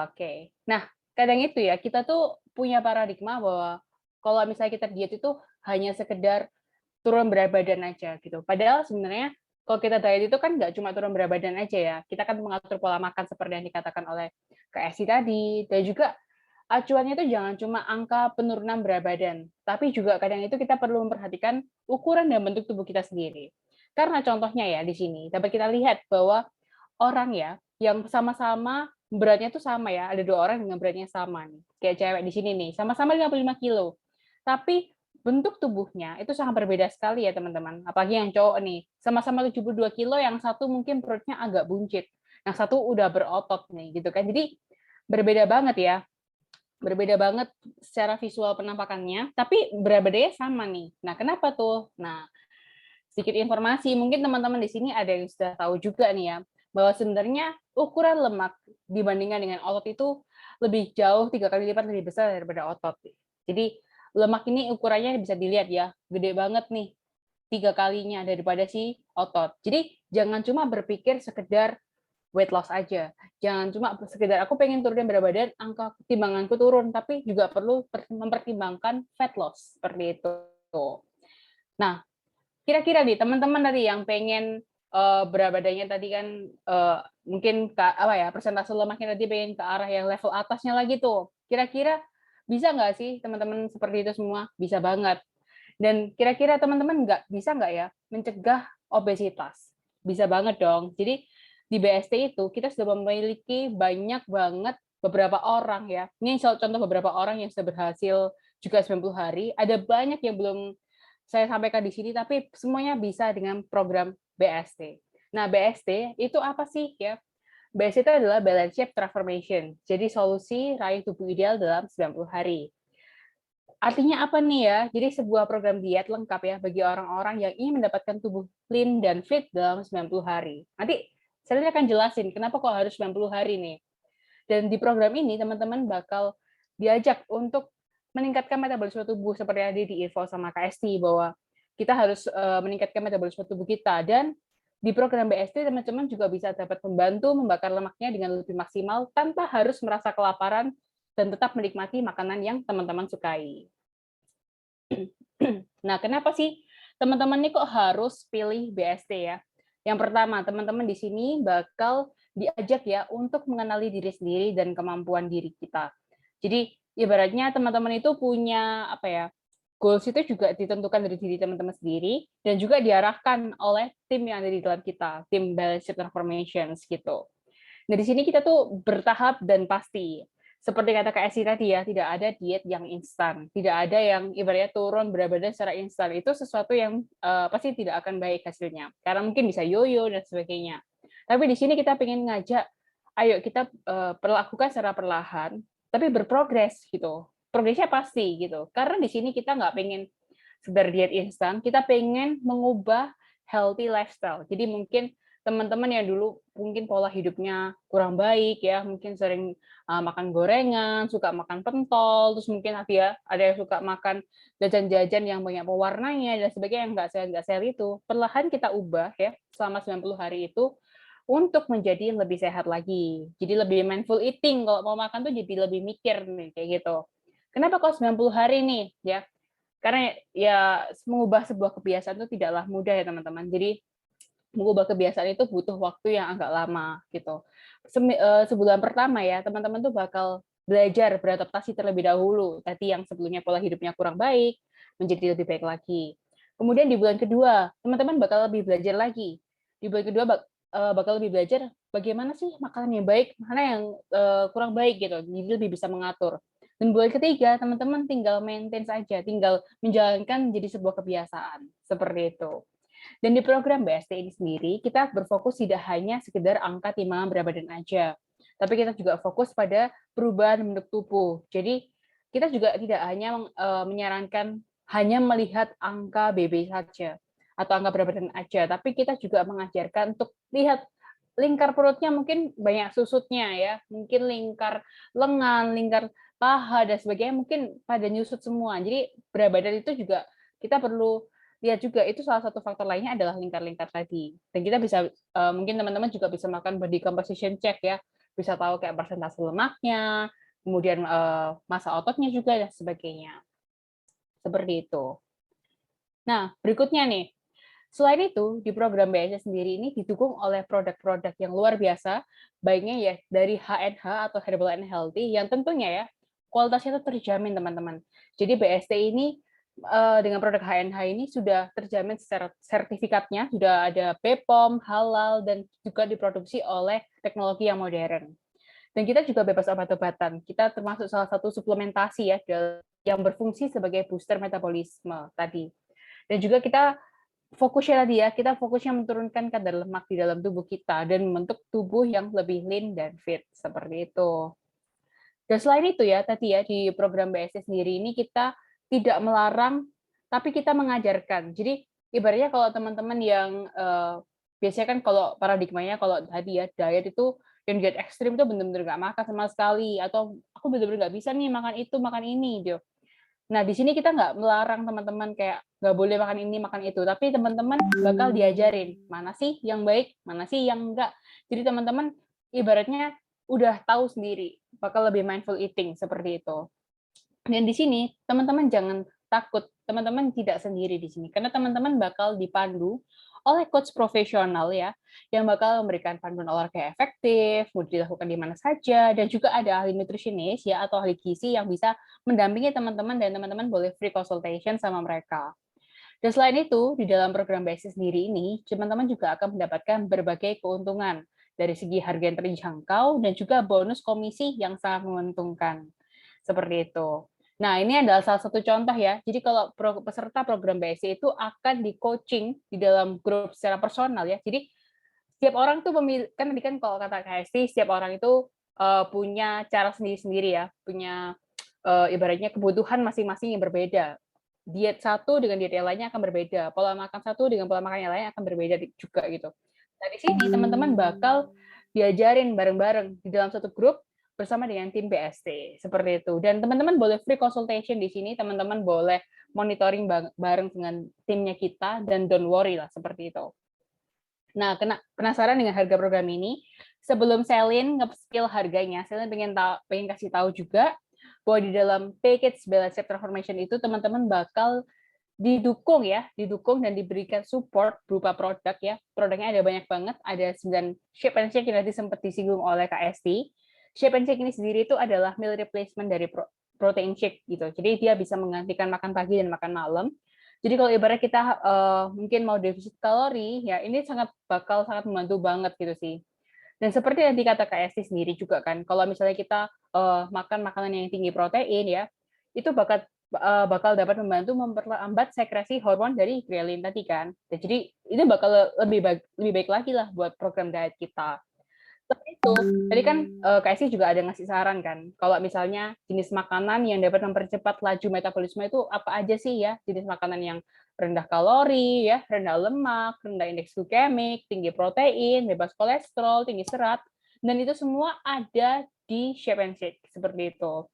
Oke. Nah, kadang itu ya, kita tuh punya paradigma bahwa kalau misalnya kita diet itu hanya sekedar turun berat badan aja gitu. Padahal sebenarnya kalau kita diet itu kan nggak cuma turun berat badan aja ya, kita kan mengatur pola makan seperti yang dikatakan oleh Kak Esti tadi, dan juga acuannya itu jangan cuma angka penurunan berat badan, tapi juga kadang itu kita perlu memperhatikan ukuran dan bentuk tubuh kita sendiri. Karena contohnya ya di sini dapat kita lihat bahwa orang ya yang sama-sama beratnya tuh sama ya, ada 2 orang dengan beratnya sama nih. Kayak cewek di sini nih, sama-sama 55 kilo. Tapi bentuk tubuhnya itu sangat berbeda sekali ya teman-teman. Apalagi yang cowok nih, sama-sama 72 kilo, yang satu mungkin perutnya agak buncit, yang satu udah berotot nih gitu kan. Jadi berbeda banget ya. Berbeda banget secara visual penampakannya, tapi berat badannya sama nih. Nah, kenapa tuh? Nah, sedikit informasi, mungkin teman-teman di sini ada yang sudah tahu juga nih ya, bahwa sebenarnya ukuran lemak dibandingkan dengan otot itu lebih jauh 3 kali lipat lebih besar daripada otot. Jadi lemak ini ukurannya bisa dilihat ya, gede banget nih, 3 kalinya daripada si otot. Jadi jangan cuma berpikir sekedar weight loss aja. Jangan cuma sekedar aku pengen turunin berat badan, angka timbanganku turun, tapi juga perlu mempertimbangkan fat loss seperti itu. Nah, kira-kira nih teman-teman tadi yang pengen berat badannya tadi kan mungkin apa ya, persentase lemaknya tadi pengen ke arah yang level atasnya lagi tuh. Kira-kira bisa nggak sih teman-teman seperti itu semua? Bisa banget. Dan kira-kira teman-teman bisa nggak ya mencegah obesitas? Bisa banget dong. Jadi di BST itu kita sudah memiliki banyak banget beberapa orang ya. Ini contoh beberapa orang yang sudah berhasil juga 90 hari. Ada banyak yang belum saya sampaikan di sini, tapi semuanya bisa dengan program BST. Nah, BST itu apa sih ya? BST itu adalah Balance Shape Transformation. Jadi solusi raih tubuh ideal dalam 90 hari. Artinya apa nih ya? Jadi sebuah program diet lengkap ya bagi orang-orang yang ingin mendapatkan tubuh lean dan fit dalam 90 hari. Nanti saya akan jelasin kenapa kok harus 90 hari nih. Dan di program ini teman-teman bakal diajak untuk meningkatkan metabolisme tubuh seperti yang di info sama Kak Esti, bahwa kita harus meningkatkan metabolisme tubuh kita. Dan di program BST teman-teman juga bisa dapat membantu membakar lemaknya dengan lebih maksimal tanpa harus merasa kelaparan dan tetap menikmati makanan yang teman-teman sukai. Nah, kenapa sih teman-teman ini kok harus pilih BST ya? Yang pertama, teman-teman di sini bakal diajak ya untuk mengenali diri sendiri dan kemampuan diri kita. Jadi ibaratnya teman-teman itu punya apa ya, goals itu juga ditentukan dari diri teman-teman sendiri dan juga diarahkan oleh tim yang ada di dalam kita, tim Balance Shape Transformations gitu. Nah di sini kita tuh bertahap dan pasti. Seperti kata Kak Esi tadi ya, tidak ada diet yang instan, tidak ada yang ibaratnya turun berat badan secara instan. Itu sesuatu yang pasti tidak akan baik hasilnya, karena mungkin bisa yoyo dan sebagainya. Tapi di sini kita pengen ngajak, ayo kita perlakukan secara perlahan, tapi berprogres gitu. Progresnya pasti gitu. Karena di sini kita nggak pengen sekedar diet instan, kita pengen mengubah healthy lifestyle. Jadi mungkin teman-teman yang dulu mungkin pola hidupnya kurang baik ya, mungkin sering makan gorengan, suka makan pentol, terus mungkin ada yang suka makan jajan-jajan yang banyak pewarnanya dan sebagainya yang nggak sehat itu, perlahan kita ubah ya selama 90 hari itu untuk menjadi lebih sehat lagi. Jadi lebih mindful eating, kalau mau makan tuh jadi lebih mikir nih kayak gitu. Kenapa kok 90 hari nih ya? Karena ya mengubah sebuah kebiasaan itu tidaklah mudah ya teman-teman. Jadi mengubah kebiasaan itu butuh waktu yang agak lama gitu. Sebulan pertama ya teman-teman tuh bakal belajar beradaptasi terlebih dahulu. Tadi yang sebelumnya pola hidupnya kurang baik menjadi lebih baik lagi. Kemudian di bulan kedua teman-teman bakal lebih belajar lagi. Di bulan kedua bakal lebih belajar bagaimana sih makanan yang baik, mana yang kurang baik gitu. Jadi lebih bisa mengatur. Dan bulan ketiga teman-teman tinggal maintain saja, tinggal menjalankan jadi sebuah kebiasaan seperti itu. Dan di program BST ini sendiri, kita berfokus tidak hanya sekedar angka timbangan berat badan aja, tapi kita juga fokus pada perubahan bentuk tubuh. Jadi kita juga tidak hanya menyarankan hanya melihat angka BB saja atau angka berat badan aja, tapi kita juga mengajarkan untuk lihat lingkar perutnya mungkin banyak susutnya ya, mungkin lingkar lengan, lingkar paha dan sebagainya mungkin pada nyusut semua. Jadi berat badan itu juga kita perlu lihat juga, itu salah satu faktor lainnya adalah lingkar-lingkar tadi. Dan kita bisa mungkin teman-teman juga bisa melakukan body composition check ya, bisa tahu kayak persentase lemaknya, kemudian massa ototnya juga dan sebagainya. Seperti itu. Nah, berikutnya nih, Selain itu, di program BSC sendiri ini didukung oleh produk-produk yang luar biasa, baiknya ya dari H&H atau Herbal and Healthy, yang tentunya ya kualitasnya itu terjamin, teman-teman. Jadi BST ini dengan produk H&H ini sudah terjamin secara sertifikatnya, sudah ada BPOM, halal, dan juga diproduksi oleh teknologi yang modern. Dan kita juga bebas obat-obatan. Kita termasuk salah satu suplementasi ya yang berfungsi sebagai booster metabolisme tadi. Dan juga kita fokusnya tadi ya, kita fokusnya menurunkan kadar lemak di dalam tubuh kita dan membentuk tubuh yang lebih lean dan fit, seperti itu. Dan selain itu ya, tadi ya di program BSC sendiri ini kita tidak melarang, tapi kita mengajarkan. Jadi ibaratnya kalau teman-teman yang biasanya kan kalau paradigmanya kalau tadi ya diet itu yang diet ekstrim itu benar-benar nggak makan sama sekali, atau aku benar-benar nggak bisa nih makan itu, makan ini gitu. Nah, di sini kita nggak melarang teman-teman kayak nggak boleh makan ini, makan itu, tapi teman-teman bakal diajarin mana sih yang baik, mana sih yang enggak. Jadi teman-teman ibaratnya udah tahu sendiri, bakal lebih mindful eating seperti itu. Dan di sini teman-teman jangan takut, teman-teman tidak sendiri di sini, karena teman-teman bakal dipandu oleh coach profesional ya, yang bakal memberikan panduan olahraga efektif, mudah dilakukan di mana saja, dan juga ada ahli nutritionist ya atau ahli gizi yang bisa mendampingi teman-teman, dan teman-teman boleh free consultation sama mereka. Dan selain itu, di dalam program BSC sendiri ini, teman-teman juga akan mendapatkan berbagai keuntungan dari segi harga yang terjangkau dan juga bonus komisi yang sangat menguntungkan. Seperti itu. Nah, ini adalah salah satu contoh ya. Jadi kalau peserta program BSC itu akan di-coaching di dalam grup secara personal ya. Jadi setiap orang tuh kan tadi kan kalau kata KST, setiap orang itu punya cara sendiri-sendiri ya, punya ibaratnya kebutuhan masing-masing yang berbeda. Diet satu dengan diet yang lainnya akan berbeda, pola makan satu dengan pola makan yang lain akan berbeda juga gitu. Nah, di sini teman-teman bakal diajarin bareng-bareng di dalam satu grup bersama dengan tim BST, seperti itu. Dan teman-teman boleh free consultation di sini, teman-teman boleh monitoring bareng dengan timnya kita, dan don't worry lah, seperti itu. Nah, penasaran dengan harga program ini? Sebelum Selin nge-spill harganya, Selin pengen kasih tahu juga bahwa di dalam package Balance Shape Transformation itu teman-teman bakal didukung dan diberikan support berupa produk ya. Produknya ada banyak banget, ada 9 shape and shake yang nanti sempat disinggung oleh KST. Shape and shake ini sendiri itu adalah meal replacement dari protein shake gitu. Jadi dia bisa menggantikan makan pagi dan makan malam. Jadi kalau ibarat kita mungkin mau defisit kalori, ya ini bakal sangat membantu banget gitu sih. Dan seperti yang dikata KST sendiri juga kan, kalau misalnya kita makan makanan yang tinggi protein ya, itu bakal dapat membantu memperlambat sekresi hormon dari ghrelin tadi kan. Jadi ini bakal lebih baik lagi lah buat program diet kita. Seperti itu, tadi kan KSI juga ada ngasih saran kan, kalau misalnya jenis makanan yang dapat mempercepat laju metabolisme itu apa aja sih ya, jenis makanan yang rendah kalori, ya, rendah lemak, rendah indeks glikemik, tinggi protein, bebas kolesterol, tinggi serat, dan itu semua ada di Shape and Shake, seperti itu.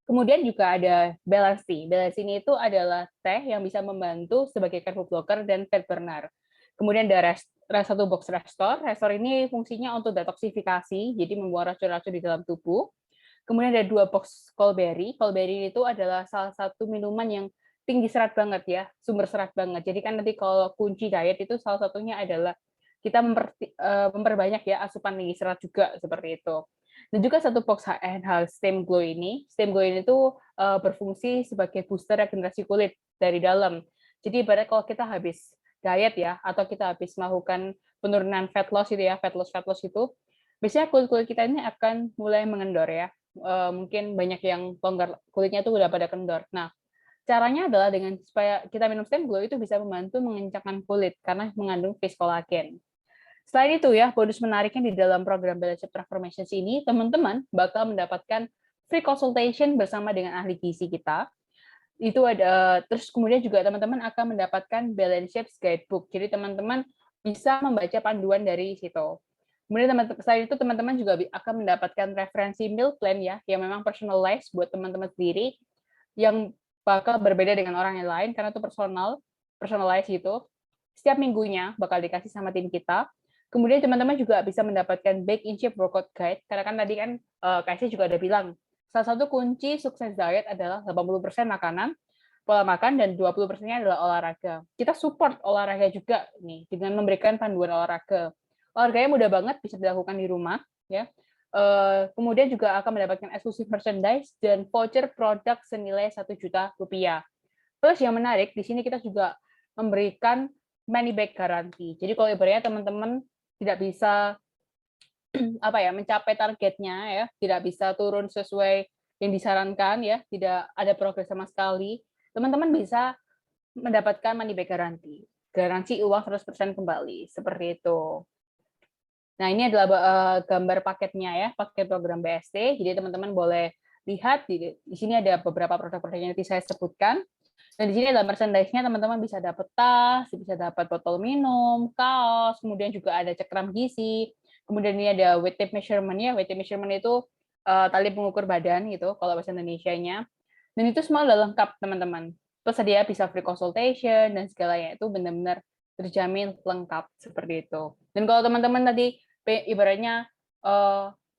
Kemudian juga ada Balance Tea. Balance Tea itu adalah teh yang bisa membantu sebagai carbo blocker dan fat burner. Kemudian ada satu box Restore. Restore ini fungsinya untuk detoksifikasi, jadi membuang racun-racun di dalam tubuh. Kemudian ada 2 box Callberry. Callberry itu adalah salah satu minuman yang tinggi serat banget ya, sumber serat banget. Jadi kan nanti kalau kunci diet itu salah satunya adalah kita memperbanyak ya asupan tinggi serat juga, seperti itu. Dan juga satu box H&H Stem Glow ini. Stem Glow ini tuh berfungsi sebagai booster regenerasi kulit dari dalam. Jadi ibarat kalau kita habis diet ya, atau kita habis melakukan penurunan fat loss itu ya, fat loss itu, biasanya kulit kita ini akan mulai mengendor ya. Mungkin banyak yang longgar kulitnya tuh udah pada kendor. Nah, caranya adalah dengan supaya kita minum Stem Glow itu bisa membantu mengencangkan kulit karena mengandung face collagen. Selain itu ya, bonus menariknya di dalam program Balance Shape Transformation ini, teman-teman bakal mendapatkan free consultation bersama dengan ahli gizi kita. Itu ada, terus kemudian juga teman-teman akan mendapatkan Balance Shapes Guidebook. Jadi teman-teman bisa membaca panduan dari situ. Kemudian selain itu teman-teman juga akan mendapatkan referensi meal plan ya, yang memang personalized buat teman-teman sendiri, yang bakal berbeda dengan orang yang lain karena itu personalized gitu. Setiap minggunya bakal dikasih sama tim kita. Kemudian teman-teman juga bisa mendapatkan Bake in Shape Workout Guide, karena kan tadi kan Kasih juga ada bilang, salah satu kunci sukses diet adalah 80% makanan, pola makan dan 20%-nya adalah olahraga. Kita support olahraga juga nih dengan memberikan panduan olahraga. Olahraganya mudah banget, bisa dilakukan di rumah ya. Kemudian juga akan mendapatkan eksklusif merchandise dan voucher produk senilai 1 juta rupiah. Terus yang menarik di sini kita juga memberikan money back garanti. Jadi kalau ibaratnya teman-teman tidak bisa mencapai targetnya ya, tidak bisa turun sesuai yang disarankan ya, tidak ada progres sama sekali, teman-teman bisa mendapatkan money back garanti. Garansi uang 100% kembali, seperti itu. Nah, ini adalah gambar paketnya ya, paket program BST. Jadi teman-teman boleh lihat di sini ada beberapa produk-produk yang nanti saya sebutkan. Dan di sini adalah merchandise-nya, teman-teman bisa dapat tas, bisa dapat botol minum, kaos, kemudian juga ada cekram gizi. Kemudian ini ada weight tape measurement ya. Weight tape measurement itu tali pengukur badan gitu kalau bahasa Indonesianya. Dan itu semua udah lengkap, teman-teman. Terus dia bisa free consultation dan segalanya itu benar-benar terjamin lengkap seperti itu. Dan kalau teman-teman tadi ibaratnya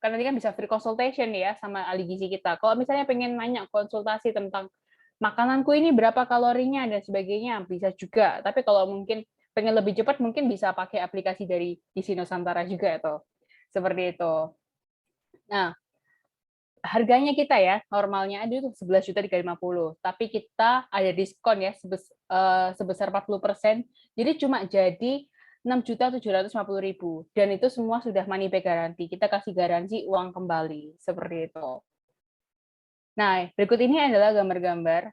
kan nanti kan bisa free consultation ya sama ahli gizi kita. Kalau misalnya pengen nanya konsultasi tentang makananku ini berapa kalorinya dan sebagainya bisa juga. Tapi kalau mungkin pengen lebih cepat mungkin bisa pakai aplikasi dari Gizi Nusantara juga itu. Seperti itu. Nah, harganya kita ya normalnya itu 11.350.000, tapi kita ada diskon ya sebesar 40%, jadi cuma jadi 6.750.000, dan itu semua sudah money back garanti. Kita kasih garansi uang kembali seperti itu. Nah, berikut ini adalah gambar-gambar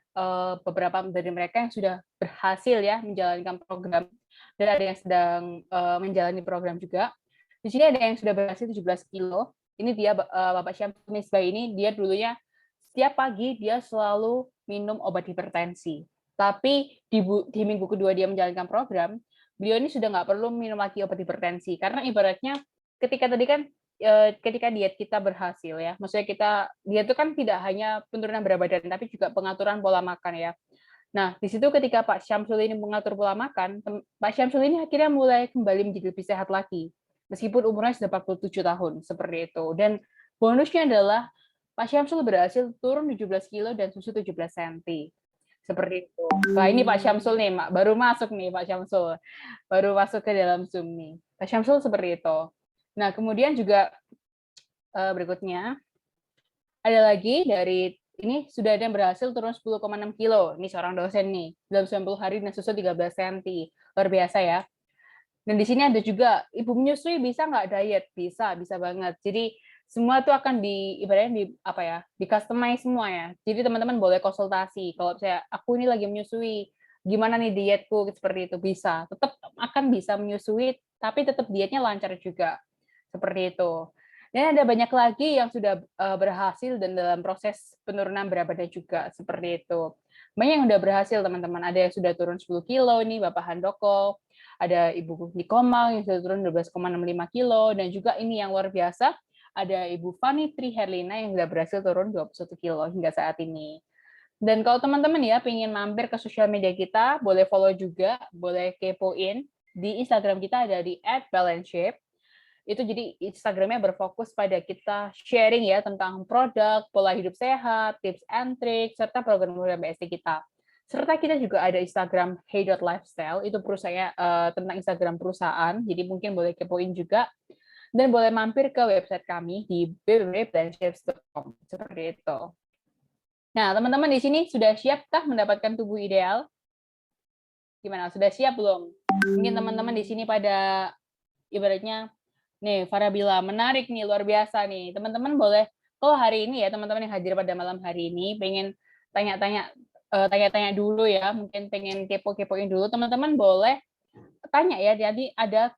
beberapa dari mereka yang sudah berhasil ya menjalankan program, dan ada yang sedang menjalani program juga. Di sini ada yang sudah berhasil 17 kilo. Ini dia Bapak Syamsul Misbah ini, dia dulunya setiap pagi dia selalu minum obat hipertensi. Tapi di minggu kedua dia menjalankan program, beliau ini sudah nggak perlu minum lagi obat hipertensi. Karena ibaratnya ketika tadi kan ketika diet kita berhasil ya, maksudnya diet itu kan tidak hanya penurunan berat badan, tapi juga pengaturan pola makan ya. Nah, di situ ketika Pak Syamsul ini mengatur pola makan, Pak Syamsul ini akhirnya mulai kembali menjadi lebih sehat lagi. Meskipun umurnya sudah 47 tahun, seperti itu. Dan bonusnya adalah Pak Syamsul berhasil turun 17 kilo dan susu 17 cm. Seperti itu. Nah, ini Pak Syamsul nih, Mak. Baru masuk nih Pak Syamsul. Baru masuk ke dalam Zoom nih. Pak Syamsul seperti itu. Nah, kemudian juga berikutnya, ada lagi dari ini sudah ada yang berhasil turun 10,6 kilo. Ini seorang dosen nih, dalam 90 hari dan susu 13 cm. Luar biasa ya. Dan di sini ada juga, ibu menyusui bisa nggak diet? Bisa banget. Jadi semua itu akan di customize semua ya. Jadi teman-teman boleh konsultasi. Kalau saya aku ini lagi menyusui, gimana nih dietku seperti itu, bisa. Tetap akan bisa menyusui, tapi tetap dietnya lancar juga. Seperti itu. Dan ada banyak lagi yang sudah berhasil dan dalam proses penurunan berat badan juga seperti itu. Banyak yang sudah berhasil teman-teman. Ada yang sudah turun 10 kilo nih Bapak Handoko. Ada Ibu Nikomang yang sudah turun 12,65 kilo, dan juga ini yang luar biasa, ada Ibu Fani Tri Herlina yang sudah berhasil turun 21 kilo hingga saat ini. Dan kalau teman-teman ya pengen mampir ke sosial media kita, boleh follow juga, boleh kepoin. Di Instagram kita ada di @balanceshape. Itu jadi Instagramnya berfokus pada kita sharing ya tentang produk, pola hidup sehat, tips and tricks, serta program-program BST kita. Serta kita juga ada Instagram hey.lifestyle, itu perusahaan tentang Instagram perusahaan, jadi mungkin boleh kepoin juga. Dan boleh mampir ke website kami di www.balanceshape.com, seperti itu. Nah, teman-teman di sini sudah siapkah mendapatkan tubuh ideal? Gimana, sudah siap belum? Mungkin teman-teman di sini pada ibaratnya, nih, Farah bilang, menarik nih, luar biasa nih. Teman-teman boleh, kalau hari ini ya, teman-teman yang hadir pada malam hari ini, pengen tanya-tanya dulu ya, mungkin pengen kepo-kepoin dulu, teman-teman boleh tanya ya, jadi ada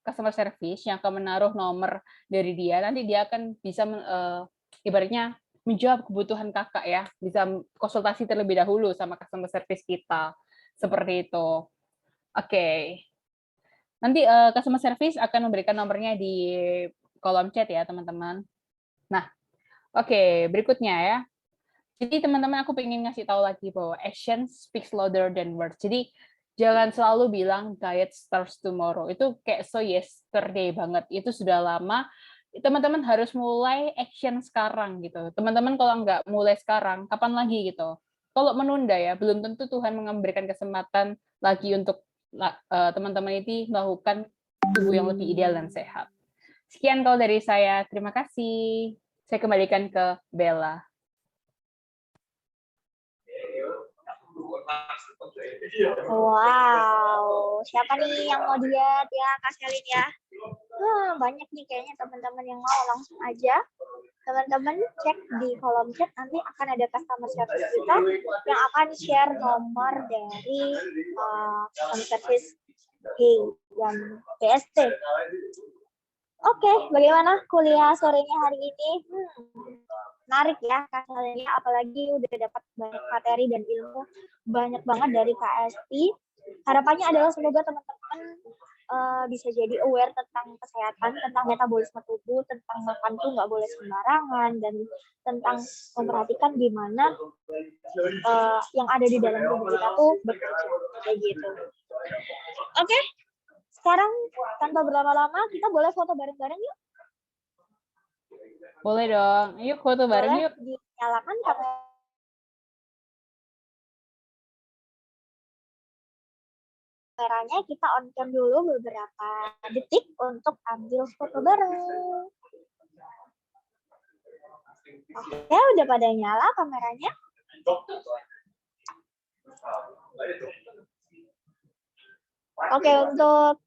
customer service yang akan menaruh nomor dari dia, nanti dia akan bisa ibaratnya menjawab kebutuhan kakak ya, bisa konsultasi terlebih dahulu sama customer service kita, seperti itu. Oke. Nanti customer service akan memberikan nomornya di kolom chat ya, teman-teman. Nah, oke, berikutnya ya. Jadi teman-teman aku pengen ngasih tahu lagi bahwa action speaks louder than words. Jadi jangan selalu bilang diet starts tomorrow. Itu kayak so yesterday banget. Itu sudah lama. Teman-teman harus mulai action sekarang gitu. Teman-teman kalau nggak mulai sekarang, kapan lagi gitu? kalau menunda ya, belum tentu Tuhan memberikan kesempatan lagi untuk teman-teman ini melakukan tubuh yang lebih ideal dan sehat. Sekian kalau dari saya. Terima kasih. Saya kembalikan ke Bella. Wow, siapa nih yang mau diet ya, Kak Selin ya? Banyak nih kayaknya teman-teman yang mau, langsung aja. Teman-teman cek di kolom chat, nanti akan ada customer service kita yang akan share nomor dari customer service dan BST. Oke, bagaimana kuliah sorenya hari ini? Menarik ya Kak Selin, apalagi udah dapat banyak materi dan ilmu banyak banget dari KST. Harapannya adalah semoga teman-teman bisa jadi aware tentang kesehatan, tentang metabolisme tubuh, tentang makan tuh nggak boleh sembarangan, dan tentang memperhatikan gimana yang ada di dalam tubuh kita tuh bekerja, kayak gitu. Oke, sekarang tanpa berlama-lama kita boleh foto bareng-bareng yuk. Boleh dong, yuk foto bareng yuk. Dinyalakan kameranya, kita on cam dulu beberapa detik untuk ambil foto bareng. Oke, udah pada nyala kameranya. Oke, untuk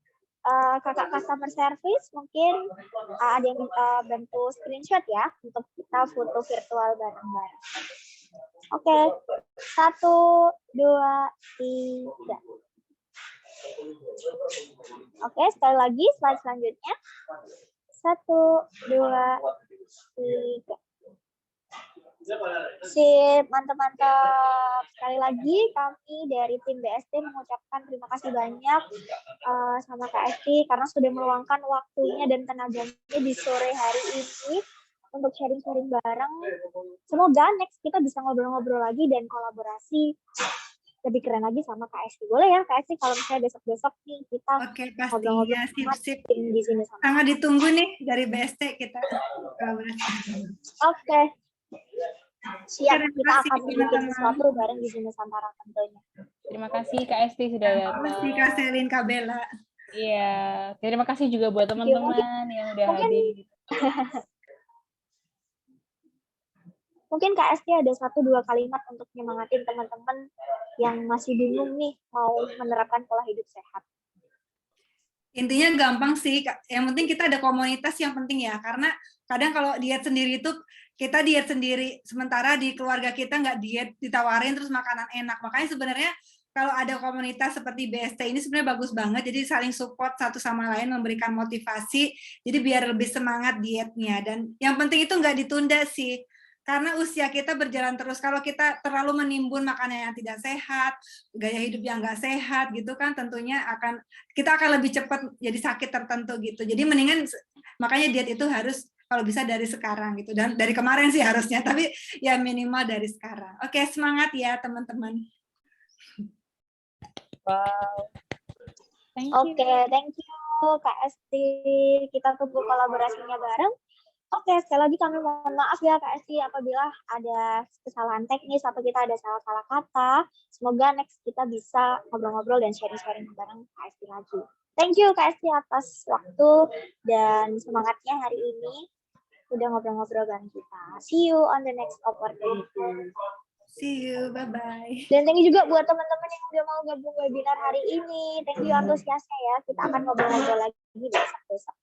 kakak customer service mungkin ada yang bantu screenshot ya untuk kita foto virtual bareng-bareng. Oke, 1, 2, 3. Oke, sekali lagi slide selanjutnya. 1, 2, 3. Sip, mantap-mantap. Sekali lagi kami dari tim BST mengucapkan terima kasih banyak sama KST karena sudah meluangkan waktunya dan tenaganya di sore hari ini untuk sharing-sharing bareng. Semoga next kita bisa ngobrol-ngobrol lagi dan kolaborasi lebih keren lagi sama KST. Boleh ya KST kalau misalnya besok-besok nih kita ngobrol-ngobrol sip. di sini sama. Sangat ditunggu nih dari BST kita. Oke. Siap, kita akan bikin sesuatu bareng di sini Nusantara tentunya. Terima kasih KST sudah datang. Terima kasih Kak Selin, Kak Bella. Iya, terima kasih juga buat teman-teman yang udah hadir. Mungkin KST ada 1-2 kalimat untuk nyemangatin teman-teman yang masih bingung nih mau menerapkan pola hidup sehat. Intinya gampang sih, yang penting kita ada komunitas yang penting ya, karena kadang kalau diet sendiri itu kita diet sendiri, sementara di keluarga kita nggak diet, ditawarin terus makanan enak. Makanya sebenarnya kalau ada komunitas seperti BST ini sebenarnya bagus banget, jadi saling support satu sama lain, memberikan motivasi, jadi biar lebih semangat dietnya. Dan yang penting itu nggak ditunda sih, karena usia kita berjalan terus. Kalau kita terlalu menimbun makanan yang tidak sehat, gaya hidup yang nggak sehat gitu kan, tentunya kita akan lebih cepat jadi sakit tertentu gitu. Jadi mendingan, makanya diet itu harus kalau bisa dari sekarang gitu, dan dari kemarin sih harusnya, tapi ya minimal dari sekarang. Oke, semangat ya teman-teman. Wow. Oke, thank you Kak Esti. Kita tunggu kolaborasinya bareng. Oke, sekali lagi kami mohon maaf ya Kak Esti apabila ada kesalahan teknis atau kita ada salah-salah kata. Semoga next kita bisa ngobrol-ngobrol dan sharing-sharing bareng Kak Esti lagi. Thank you Kak Esti atas waktu dan semangatnya hari ini udah ngobrol-ngobrol bareng kita. See you on the next opportunity. See you, bye-bye. Dan thank you juga buat teman-teman yang udah mau gabung webinar hari ini. Thank you antusiasnya ya. Kita akan ngobrol-ngobrol lagi besok-besok.